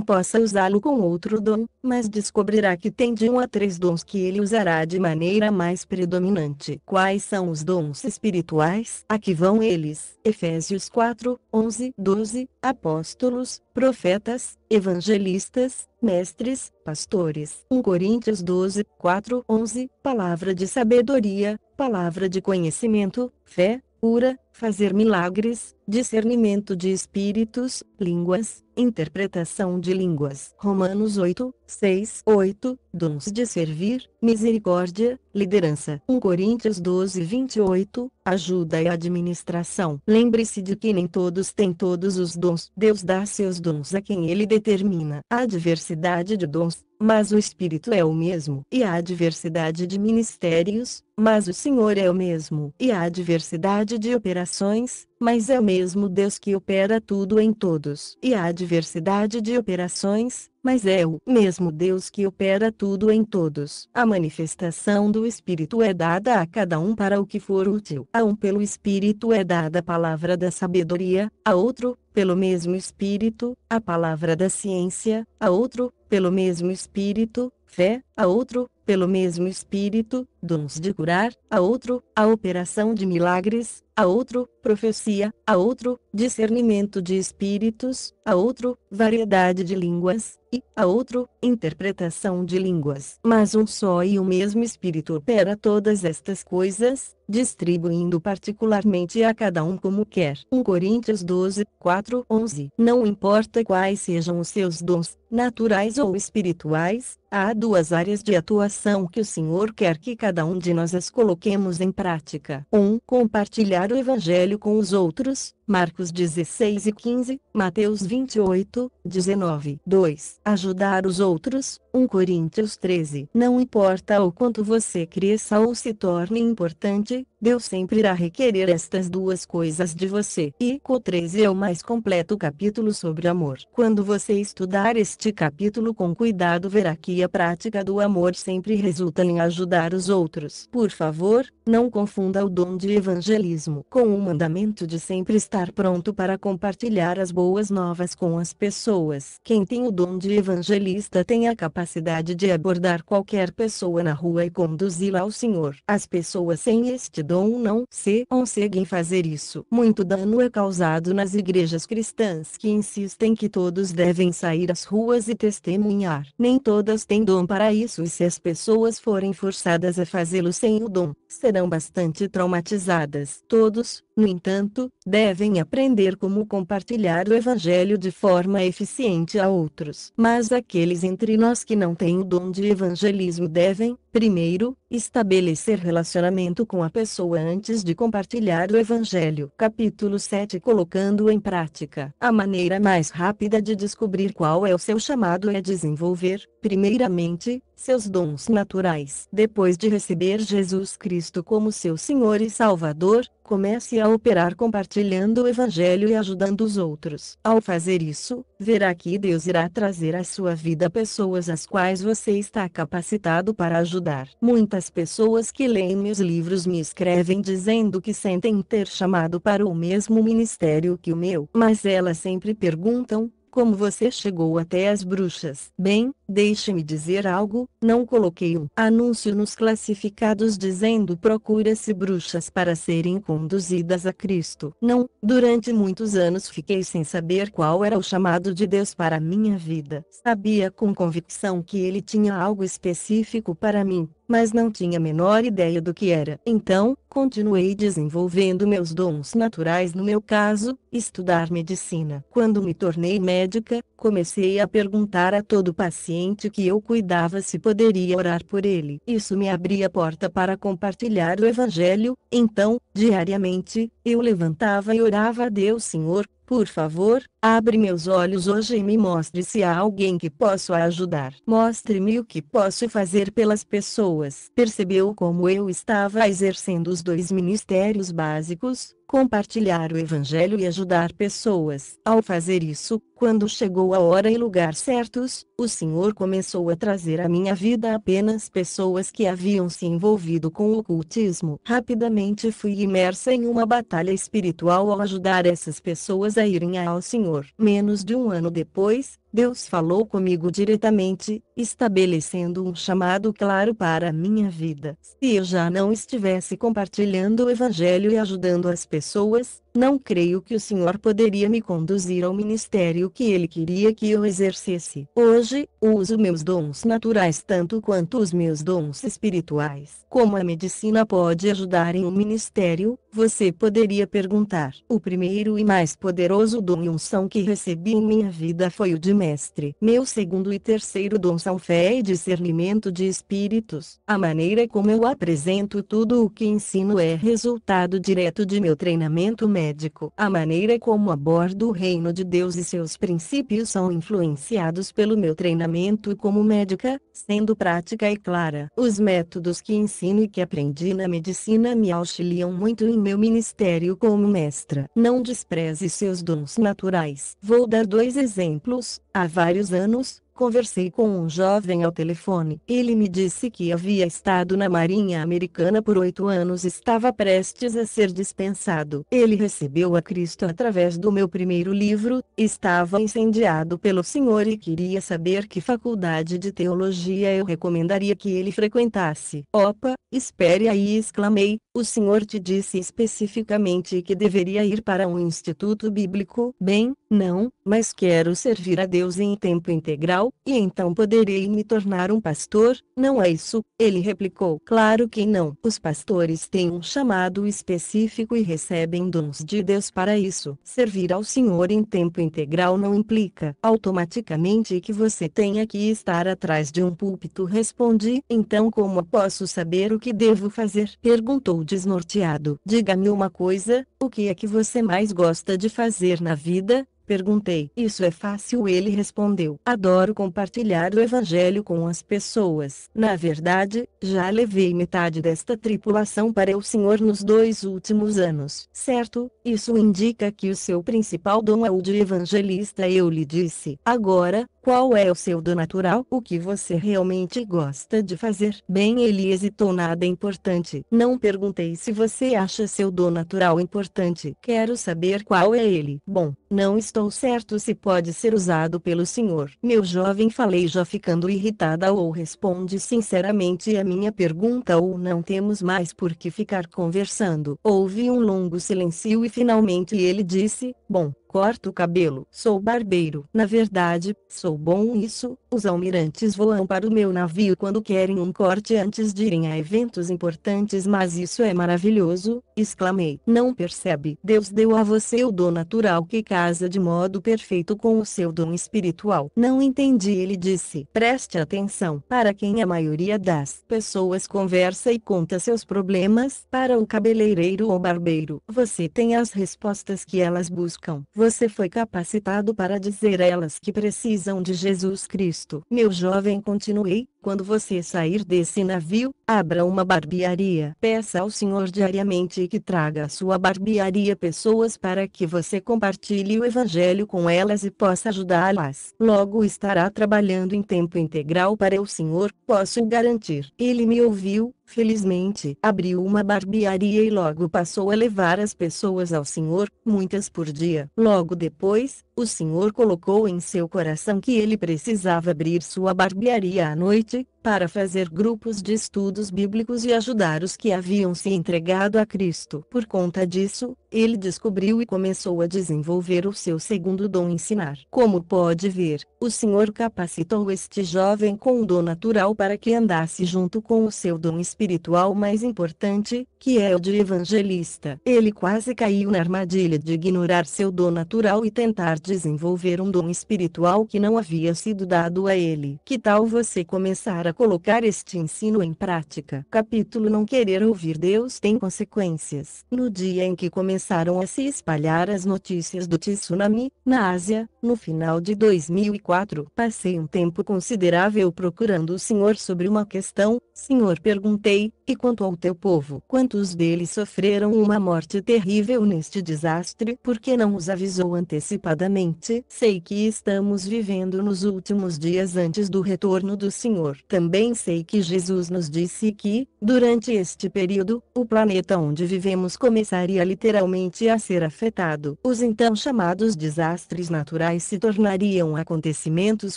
possa usá-lo com outro dom, mas descobrirá que tem de 1 a 3 dons que ele usará de maneira mais predominante. Quais são os dons espirituais? Aqui vão eles. Efésios 4, 11, 12, apóstolos, profetas, evangelistas, mestres, pastores. 1 Coríntios 12, 4, 11, palavra de sabedoria, palavra de conhecimento, fé, cura, fazer milagres, discernimento de espíritos, línguas, interpretação de línguas. Romanos 8, 6, 8, dons de servir, misericórdia, liderança. 1 Coríntios 12, 28, ajuda e administração. Lembre-se de que nem todos têm todos os dons. Deus dá seus dons a quem ele determina. Há diversidade de dons, mas o Espírito é o mesmo. E há diversidade de ministérios, mas o Senhor é o mesmo. E há diversidade de operações, mas é o mesmo Deus que opera tudo em todos. E há diversidade de operações, mas é o mesmo Deus que opera tudo em todos. A manifestação do Espírito é dada a cada um para o que for útil. A um pelo Espírito é dada a palavra da sabedoria, a outro, pelo mesmo Espírito, a palavra da ciência, a outro, pelo mesmo Espírito, fé, a outro, pelo mesmo Espírito, dons de curar, a outro, a operação de milagres, a outro, profecia, a outro, discernimento de espíritos, a outro, variedade de línguas, e, a outro, interpretação de línguas. Mas um só e o mesmo Espírito opera todas estas coisas, distribuindo particularmente a cada um como quer. 1 Coríntios 12, 4, 11. Não importa quais sejam os seus dons, naturais ou espirituais, há duas áreas de atuação que o Senhor quer que cada um de nós as coloquemos em prática. 1. Compartilhar o Evangelho com os outros, Marcos 16 e 15, Mateus 28, 19. 2. Ajudar os outros, 1 Coríntios 13. Não importa o quanto você cresça ou se torne importante, Deus sempre irá requerer estas duas coisas de você. E o 13 é o mais completo capítulo sobre amor. Quando você estudar este capítulo com cuidado, verá que a prática do amor sempre resulta em ajudar os outros. Por favor, não confunda o dom de evangelismo com o mandamento de sempre estar pronto para compartilhar as boas novas com as pessoas. Quem tem o dom de evangelista tem a capacidade de abordar qualquer pessoa na rua e conduzi-la ao Senhor. As pessoas sem este dom não se conseguem fazer isso. Muito dano é causado nas igrejas cristãs que insistem que todos devem sair às ruas e testemunhar. Nem todas têm dom para isso, e se as pessoas forem forçadas a fazê-lo sem o dom, serão bastante traumatizadas. Todos, no entanto, devem aprender como compartilhar o Evangelho de forma eficiente a outros. Mas aqueles entre nós que não têm o dom de evangelismo devem, primeiro, estabelecer relacionamento com a pessoa antes de compartilhar o Evangelho. Capítulo 7. Colocando em prática. A maneira mais rápida de descobrir qual é o seu chamado é desenvolver, primeiramente, seus dons naturais. Depois de receber Jesus Cristo como seu Senhor e Salvador, comece a operar compartilhando o Evangelho e ajudando os outros. Ao fazer isso, verá que Deus irá trazer à sua vida pessoas às quais você está capacitado para ajudar. Muitas pessoas que leem meus livros me escrevem dizendo que sentem ter chamado para o mesmo ministério que o meu, mas elas sempre perguntam: como você chegou até as bruxas? Bem, deixe-me dizer algo, não coloquei um anúncio nos classificados dizendo procura-se bruxas para serem conduzidas a Cristo. Não, durante muitos anos fiquei sem saber qual era o chamado de Deus para minha vida. Sabia com convicção que Ele tinha algo específico para mim, mas não tinha a menor ideia do que era. Então, continuei desenvolvendo meus dons naturais, no meu caso, estudar medicina. Quando me tornei médica, comecei a perguntar a todo paciente que eu cuidava se poderia orar por ele. Isso me abria a porta para compartilhar o Evangelho. Então, diariamente, eu levantava e orava a Deus: Senhor, por favor, abre meus olhos hoje e me mostre se há alguém que posso ajudar. Mostre-me o que posso fazer pelas pessoas. Percebeu como eu estava exercendo os dois ministérios básicos, compartilhar o evangelho e ajudar pessoas. Ao fazer isso, quando chegou a hora e lugar certos, o Senhor começou a trazer à minha vida apenas pessoas que haviam se envolvido com o ocultismo. Rapidamente fui imersa em uma batalha espiritual ao ajudar essas pessoas a irem ao Senhor. Menos de um ano depois, Deus falou comigo diretamente, estabelecendo um chamado claro para a minha vida. Se eu já não estivesse compartilhando o evangelho e ajudando as pessoas, não creio que o Senhor poderia me conduzir ao ministério que Ele queria que eu exercesse. Hoje, uso meus dons naturais tanto quanto os meus dons espirituais. Como a medicina pode ajudar em um ministério? Você poderia perguntar. O primeiro e mais poderoso dom e unção que recebi em minha vida foi o de mestre. Meu segundo e terceiro dom são fé e discernimento de espíritos. A maneira como eu apresento tudo o que ensino é resultado direto de meu treinamento médico. A maneira como abordo o reino de Deus e seus princípios são influenciados pelo meu treinamento como médica, sendo prática e clara. Os métodos que ensino e que aprendi na medicina me auxiliam muito em meu ministério como mestra. Não despreze seus dons naturais. Vou dar 2 exemplos. Há vários anos, conversei com um jovem ao telefone. Ele me disse que havia estado na Marinha Americana por 8 anos e estava prestes a ser dispensado. Ele recebeu a Cristo através do meu primeiro livro, estava incendiado pelo Senhor e queria saber que faculdade de teologia eu recomendaria que ele frequentasse. Opa, espere aí, exclamei. O Senhor te disse especificamente que deveria ir para um instituto bíblico? Bem, não, mas quero servir a Deus em tempo integral, e então poderei me tornar um pastor, não é isso? Ele replicou. Claro que não. Os pastores têm um chamado específico e recebem dons de Deus para isso. Servir ao Senhor em tempo integral não implica automaticamente que você tenha que estar atrás de um púlpito. Respondi. Então como posso saber o que devo fazer? Perguntou desnorteado. Diga-me uma coisa, o que é que você mais gosta de fazer na vida? Perguntei. Isso é fácil, ele respondeu. Adoro compartilhar o evangelho com as pessoas. Na verdade, já levei metade desta tripulação para o Senhor nos 2 últimos anos. Certo, isso indica que o seu principal dom é o de evangelista, eu lhe disse. Agora, qual é o seu dom natural? O que você realmente gosta de fazer? Bem, ele hesitou. Nada importante. Não perguntei se você acha seu dom natural importante. Quero saber qual é ele. Bom, não estou certo se pode ser usado pelo Senhor. Meu jovem, falei já ficando irritada. Ou responde sinceramente a minha pergunta ou não temos mais por que ficar conversando. Houve um longo silêncio e finalmente ele disse, bom, corto o cabelo. Sou barbeiro. Na verdade, sou bom nisso. Os almirantes voam para o meu navio quando querem um corte antes de irem a eventos importantes, mas isso é maravilhoso, exclamei. Não percebe? Deus deu a você o dom natural que casa de modo perfeito com o seu dom espiritual. Não entendi, ele disse. Preste atenção. Para quem a maioria das pessoas conversa e conta seus problemas, para o cabeleireiro ou barbeiro, você tem as respostas que elas buscam. Você foi capacitado para dizer a elas que precisam de Jesus Cristo. Meu jovem, continuei, quando você sair desse navio, abra uma barbearia. Peça ao Senhor diariamente que traga à sua barbearia pessoas para que você compartilhe o evangelho com elas e possa ajudá-las. Logo estará trabalhando em tempo integral para o Senhor, posso garantir. Ele me ouviu. Felizmente, abriu uma barbearia e logo passou a levar as pessoas ao Senhor, muitas por dia. Logo depois, o Senhor colocou em seu coração que ele precisava abrir sua barbearia à noite, para fazer grupos de estudos bíblicos e ajudar os que haviam se entregado a Cristo. Por conta disso, ele descobriu e começou a desenvolver o seu segundo dom, ensinar. Como pode ver, o Senhor capacitou este jovem com o dom natural para que andasse junto com o seu dom espiritual mais importante, que é o de evangelista. Ele quase caiu na armadilha de ignorar seu dom natural e tentar desenvolver um dom espiritual que não havia sido dado a ele. Que tal você começar a colocar este ensino em prática? Capítulo: Não querer ouvir Deus tem consequências. No dia em que começaram a se espalhar as notícias do tsunami, na Ásia, no final de 2004, passei um tempo considerável procurando o Senhor sobre uma questão. Senhor, perguntei, E quanto ao teu povo, quantos deles sofreram uma morte terrível neste desastre, porque não os avisou antecipadamente? Sei que estamos vivendo nos últimos dias antes do retorno do Senhor. Também sei que Jesus nos disse que, durante este período, o planeta onde vivemos começaria literalmente a ser afetado. Os então chamados desastres naturais se tornariam acontecimentos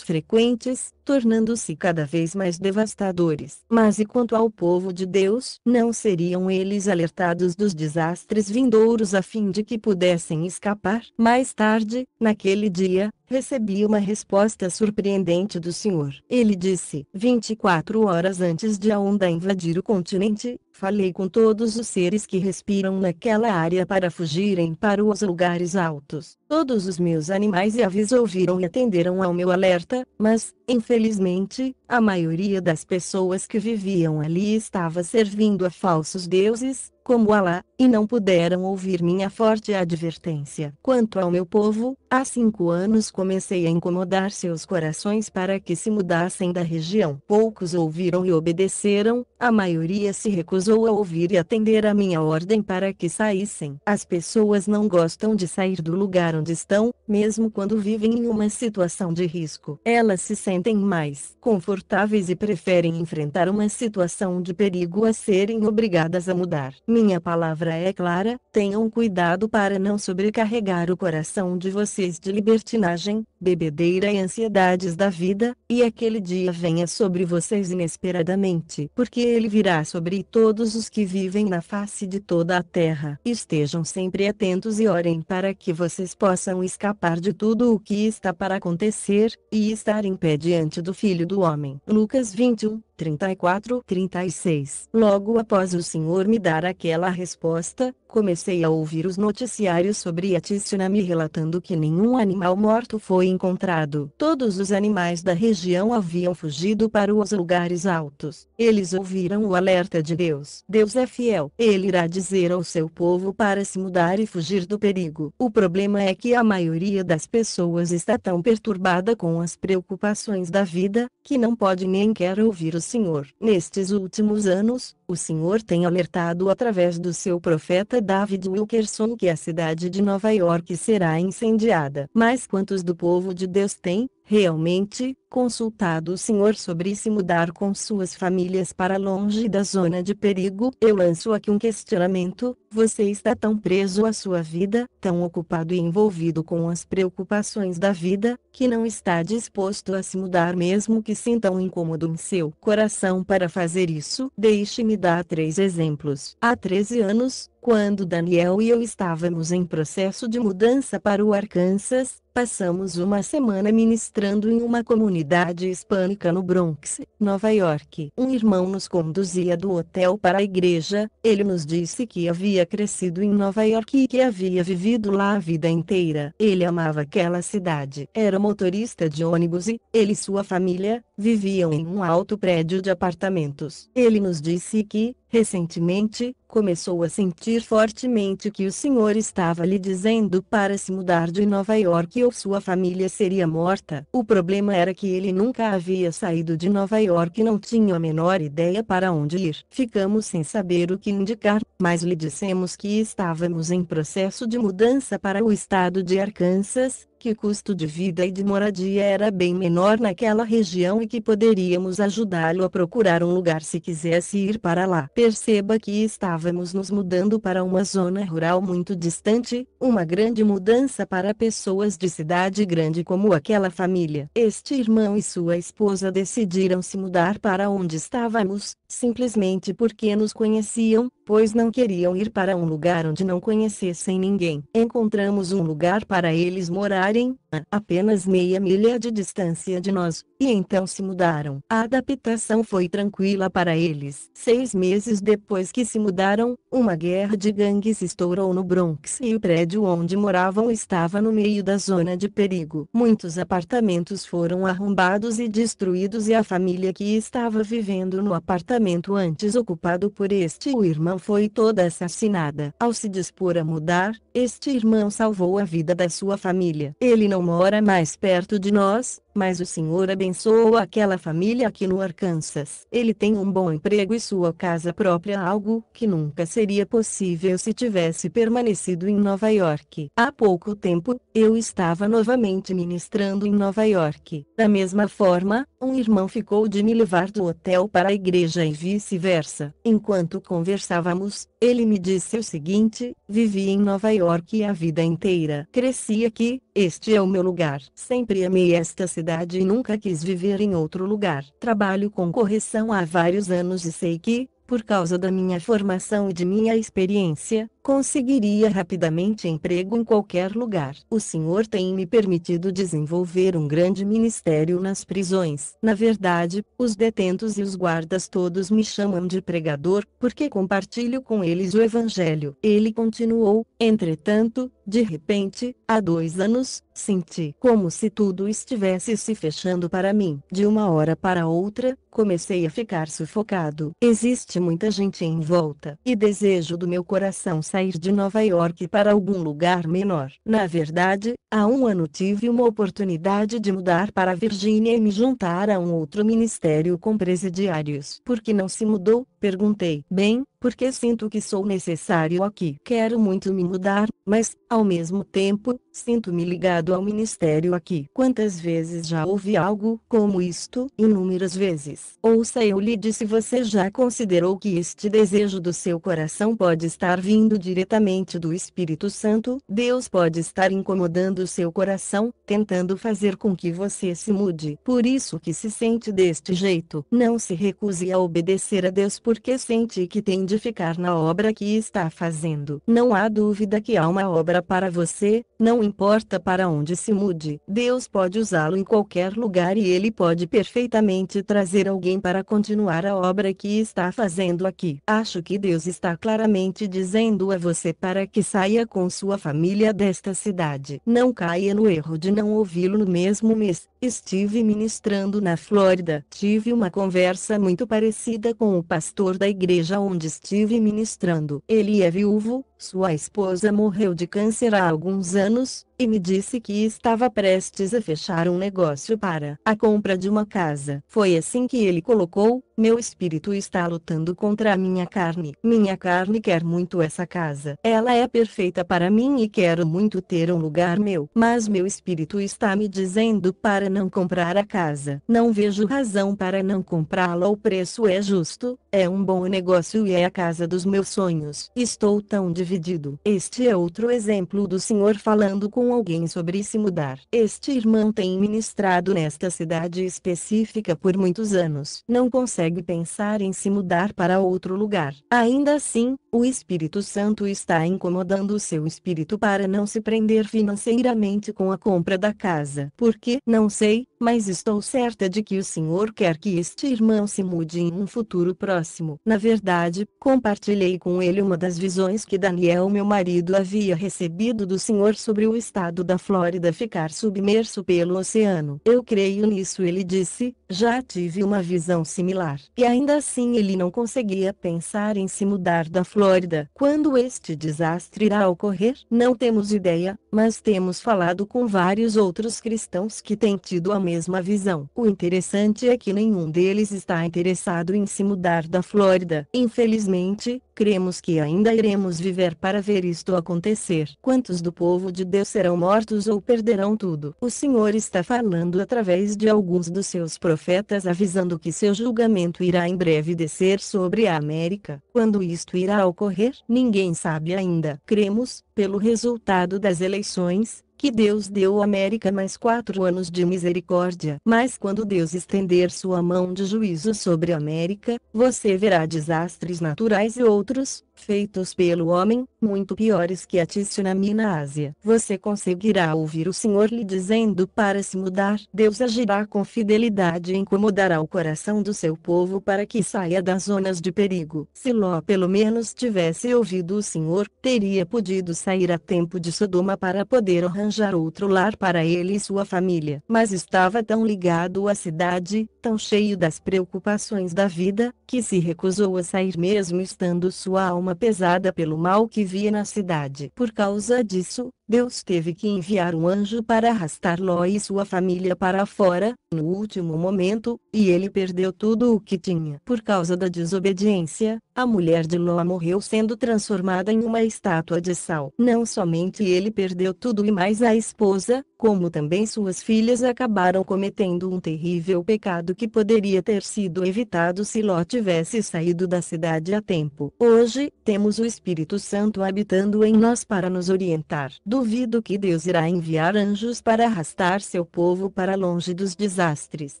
frequentes, tornando-se cada vez mais devastadores. Mas e quanto ao povo de Deus, não seriam eles alertados dos desastres vindouros a fim de que pudessem escapar? Mais tarde, naquele dia, recebi uma resposta surpreendente do Senhor. Ele disse: 24 horas antes de a onda invadir o continente, falei com todos os seres que respiram naquela área para fugirem para os lugares altos. Todos os meus animais e aves ouviram e atenderam ao meu alerta, mas, infelizmente, a maioria das pessoas que viviam ali estava servindo a falsos deuses, como Alá, e não puderam ouvir minha forte advertência. Quanto ao meu povo, há 5 anos comecei a incomodar seus corações para que se mudassem da região. Poucos ouviram e obedeceram, a maioria se recusou a ouvir e atender a minha ordem para que saíssem. As pessoas não gostam de sair do lugar onde estão, mesmo quando vivem em uma situação de risco. Elas se sentem mais confortáveis e preferem enfrentar uma situação de perigo a serem obrigadas a mudar. Minha palavra é clara: tenham cuidado para não sobrecarregar o coração de vocês de libertinagem, bebedeira e ansiedades da vida, e aquele dia venha sobre vocês inesperadamente, porque ele virá sobre todos os que vivem na face de toda a terra. Estejam sempre atentos e orem para que vocês possam escapar de tudo o que está para acontecer, e estar em pé diante do Filho do Homem. Lucas 21, 34-36. Logo após o Senhor me dar aquela resposta, comecei a ouvir os noticiários sobre a tsunami relatando que nenhum animal morto foi encontrado. Todos os animais da região haviam fugido para os lugares altos. Eles ouviram o alerta de Deus. Deus é fiel. Ele irá dizer ao seu povo para se mudar e fugir do perigo. O problema é que a maioria das pessoas está tão perturbada com as preocupações da vida, que não pode nem quer ouvir o Senhor. Nestes últimos anos, o Senhor tem alertado através do seu profeta David Wilkerson que a cidade de Nova York será incendiada. Mas quantos do povo de Deus têm, realmente, consultado o Senhor sobre se mudar com suas famílias para longe da zona de perigo? Eu lanço aqui um questionamento: você está tão preso à sua vida, tão ocupado e envolvido com as preocupações da vida, que não está disposto a se mudar mesmo que sinta um incômodo em seu coração para fazer isso? Deixe-me dar 3 exemplos. Há 13 anos, quando Daniel e eu estávamos em processo de mudança para o Arkansas, passamos uma semana ministrando em uma comunidade hispânica no Bronx, Nova York. Um irmão nos conduzia do hotel para a igreja. Ele nos disse que havia crescido em Nova York e que havia vivido lá a vida inteira. Ele amava aquela cidade. Era motorista de ônibus e ele e sua família viviam em um alto prédio de apartamentos. Ele nos disse que, recentemente, começou a sentir fortemente que o Senhor estava lhe dizendo para se mudar de Nova York ou sua família seria morta. O problema era que ele nunca havia saído de Nova York e não tinha a menor ideia para onde ir. Ficamos sem saber o que indicar, mas lhe dissemos que estávamos em processo de mudança para o estado de Arkansas, que o custo de vida e de moradia era bem menor naquela região e que poderíamos ajudá-lo a procurar um lugar se quisesse ir para lá. Perceba que estávamos nos mudando para uma zona rural muito distante, uma grande mudança para pessoas de cidade grande como aquela família. Este irmão e sua esposa decidiram se mudar para onde estávamos, simplesmente porque nos conheciam, pois não queriam ir para um lugar onde não conhecessem ninguém. Encontramos um lugar para eles morarem, a apenas meia milha de distância de nós, e então se mudaram. A adaptação foi tranquila para eles. 6 meses depois que se mudaram, uma guerra de gangues estourou no Bronx e o prédio onde moravam estava no meio da zona de perigo. Muitos apartamentos foram arrombados e destruídos e a família que estava vivendo no apartamento antes ocupado por este irmão foi toda assassinada. Ao se dispor a mudar, este irmão salvou a vida da sua família. Ele não Daniel mora mais perto de nós, mas o Senhor abençoou aquela família aqui no Arkansas. Ele tem um bom emprego e sua casa própria, algo que nunca seria possível se tivesse permanecido em Nova York. Há pouco tempo, eu estava novamente ministrando em Nova York. Da mesma forma, um irmão ficou de me levar do hotel para a igreja e vice-versa. Enquanto conversávamos, ele me disse o seguinte: vivi em Nova York a vida inteira. Cresci aqui, este é o meu lugar. Sempre amei esta cidade e nunca quis viver em outro lugar. Trabalho com correção há vários anos e sei que, por causa da minha formação e de minha experiência, conseguiria rapidamente emprego em qualquer lugar. O Senhor tem me permitido desenvolver um grande ministério nas prisões. Na verdade, os detentos e os guardas todos me chamam de pregador, porque compartilho com eles o Evangelho. Ele continuou: entretanto, de repente, há 2 anos, senti como se tudo estivesse se fechando para mim. De uma hora para outra, comecei a ficar sufocado. Existe muita gente em volta, e desejo do meu coração sair de Nova York para algum lugar menor. Na verdade, há 1 ano tive uma oportunidade de mudar para a Virgínia e me juntar a um outro ministério com presidiários. Por que não se mudou? Perguntei. Bem, porque sinto que sou necessário aqui. Quero muito me mudar, mas, ao mesmo tempo, sinto-me ligado ao ministério aqui. Quantas vezes já ouvi algo como isto? Inúmeras vezes. Ouça, eu lhe disse: você já considerou que este desejo do seu coração pode estar vindo diretamente do Espírito Santo? Deus pode estar incomodando o seu coração, tentando fazer com que você se mude. Por isso que se sente deste jeito. Não se recuse a obedecer a Deus porque sente que tem de ficar na obra que está fazendo. Não há dúvida que há uma obra para você, não importa para onde se mude. Deus pode usá-lo em qualquer lugar e Ele pode perfeitamente trazer alguém para continuar a obra que está fazendo aqui. Acho que Deus está claramente dizendo a você para que saia com sua família desta cidade. Não caia no erro de não ouvi-lo no mesmo mês. Estive ministrando na Flórida. Tive uma conversa muito parecida com o pastor da igreja onde estive ministrando. Ele é viúvo, sua esposa morreu de câncer há alguns anos, e me disse que estava prestes a fechar um negócio para a compra de uma casa. Foi assim que ele colocou: meu espírito está lutando contra a minha carne. Minha carne quer muito essa casa. Ela é perfeita para mim e quero muito ter um lugar meu. Mas meu espírito está me dizendo para não comprar a casa. Não vejo razão para não comprá-la. O preço é justo, é um bom negócio e é a casa dos meus sonhos. Estou tão dividido. Este é outro exemplo do Senhor falando com alguém sobre se mudar. Este irmão tem ministrado nesta cidade específica por muitos anos. Não consegue pensar em se mudar para outro lugar. Ainda assim, o Espírito Santo está incomodando o seu espírito para não se prender financeiramente com a compra da casa. Por quê? Não sei, mas estou certa de que o Senhor quer que este irmão se mude em um futuro próximo. Na verdade, compartilhei com ele uma das visões que Daniel, meu marido, havia recebido do Senhor sobre o estado da Flórida ficar submerso pelo oceano. Eu creio nisso, ele disse. Já tive uma visão similar. E ainda assim ele não conseguia pensar em se mudar da Flórida. Quando este desastre irá ocorrer? Não temos ideia, mas temos falado com vários outros cristãos que têm tido a mesma visão. O interessante é que nenhum deles está interessado em se mudar da Flórida. Infelizmente, cremos que ainda iremos viver para ver isto acontecer. Quantos do povo de Deus serão mortos ou perderão tudo? O Senhor está falando através de alguns dos seus profetas, avisando que seu julgamento irá em breve descer sobre a América. Quando isto irá ocorrer? Ninguém sabe ainda. Cremos, pelo resultado das eleições, que Deus deu à América mais 4 anos de misericórdia. Mas quando Deus estender sua mão de juízo sobre a América, você verá desastres naturais e outros, feitos pelo homem, muito piores que a tsunami na Ásia. Você conseguirá ouvir o Senhor lhe dizendo para se mudar. Deus agirá com fidelidade e incomodará o coração do seu povo para que saia das zonas de perigo. Se Ló pelo menos tivesse ouvido o Senhor, teria podido sair a tempo de Sodoma para poder arranjar outro lar para ele e sua família. Mas estava tão ligado à cidade, tão cheio das preocupações da vida, que se recusou a sair mesmo estando sua alma pesada pelo mal que via na cidade. Por causa disso, Deus teve que enviar um anjo para arrastar Ló e sua família para fora, no último momento, e ele perdeu tudo o que tinha. Por causa da desobediência, a mulher de Ló morreu sendo transformada em uma estátua de sal. Não somente ele perdeu tudo e mais a esposa, como também suas filhas acabaram cometendo um terrível pecado que poderia ter sido evitado se Ló tivesse saído da cidade a tempo. Hoje, temos o Espírito Santo habitando em nós para nos orientar. Duvido que Deus irá enviar anjos para arrastar seu povo para longe dos desastres.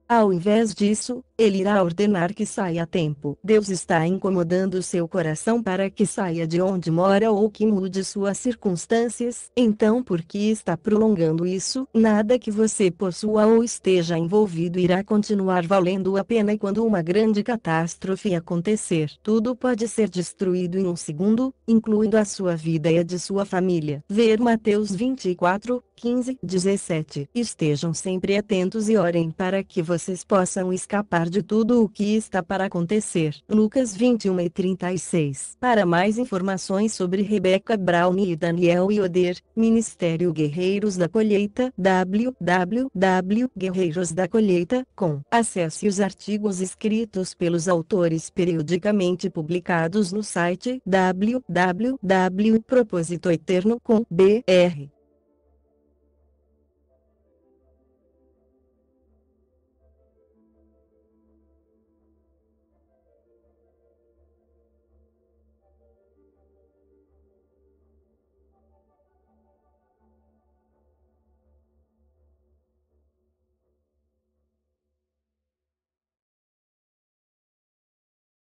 Ao invés disso, ele irá ordenar que saia a tempo. Deus está incomodando seu coração para que saia de onde mora ou que mude suas circunstâncias. Então, por que está prolongando isso? Nada que você possua ou esteja envolvido irá continuar valendo a pena quando uma grande catástrofe acontecer. Tudo pode ser destruído em um segundo, incluindo a sua vida e a de sua família. Ver Mateus 24, 15, 17. Estejam sempre atentos e orem para que vocês possam escapar de tudo o que está para acontecer. Lucas 21 e 36. Para mais informações sobre Rebecca Brown e Daniel Yoder, Ministério Guerreiros da Colheita, www.guerreirosdacolheita.com. Acesse os artigos escritos pelos autores periodicamente publicados no site www.propositoeterno.com.br.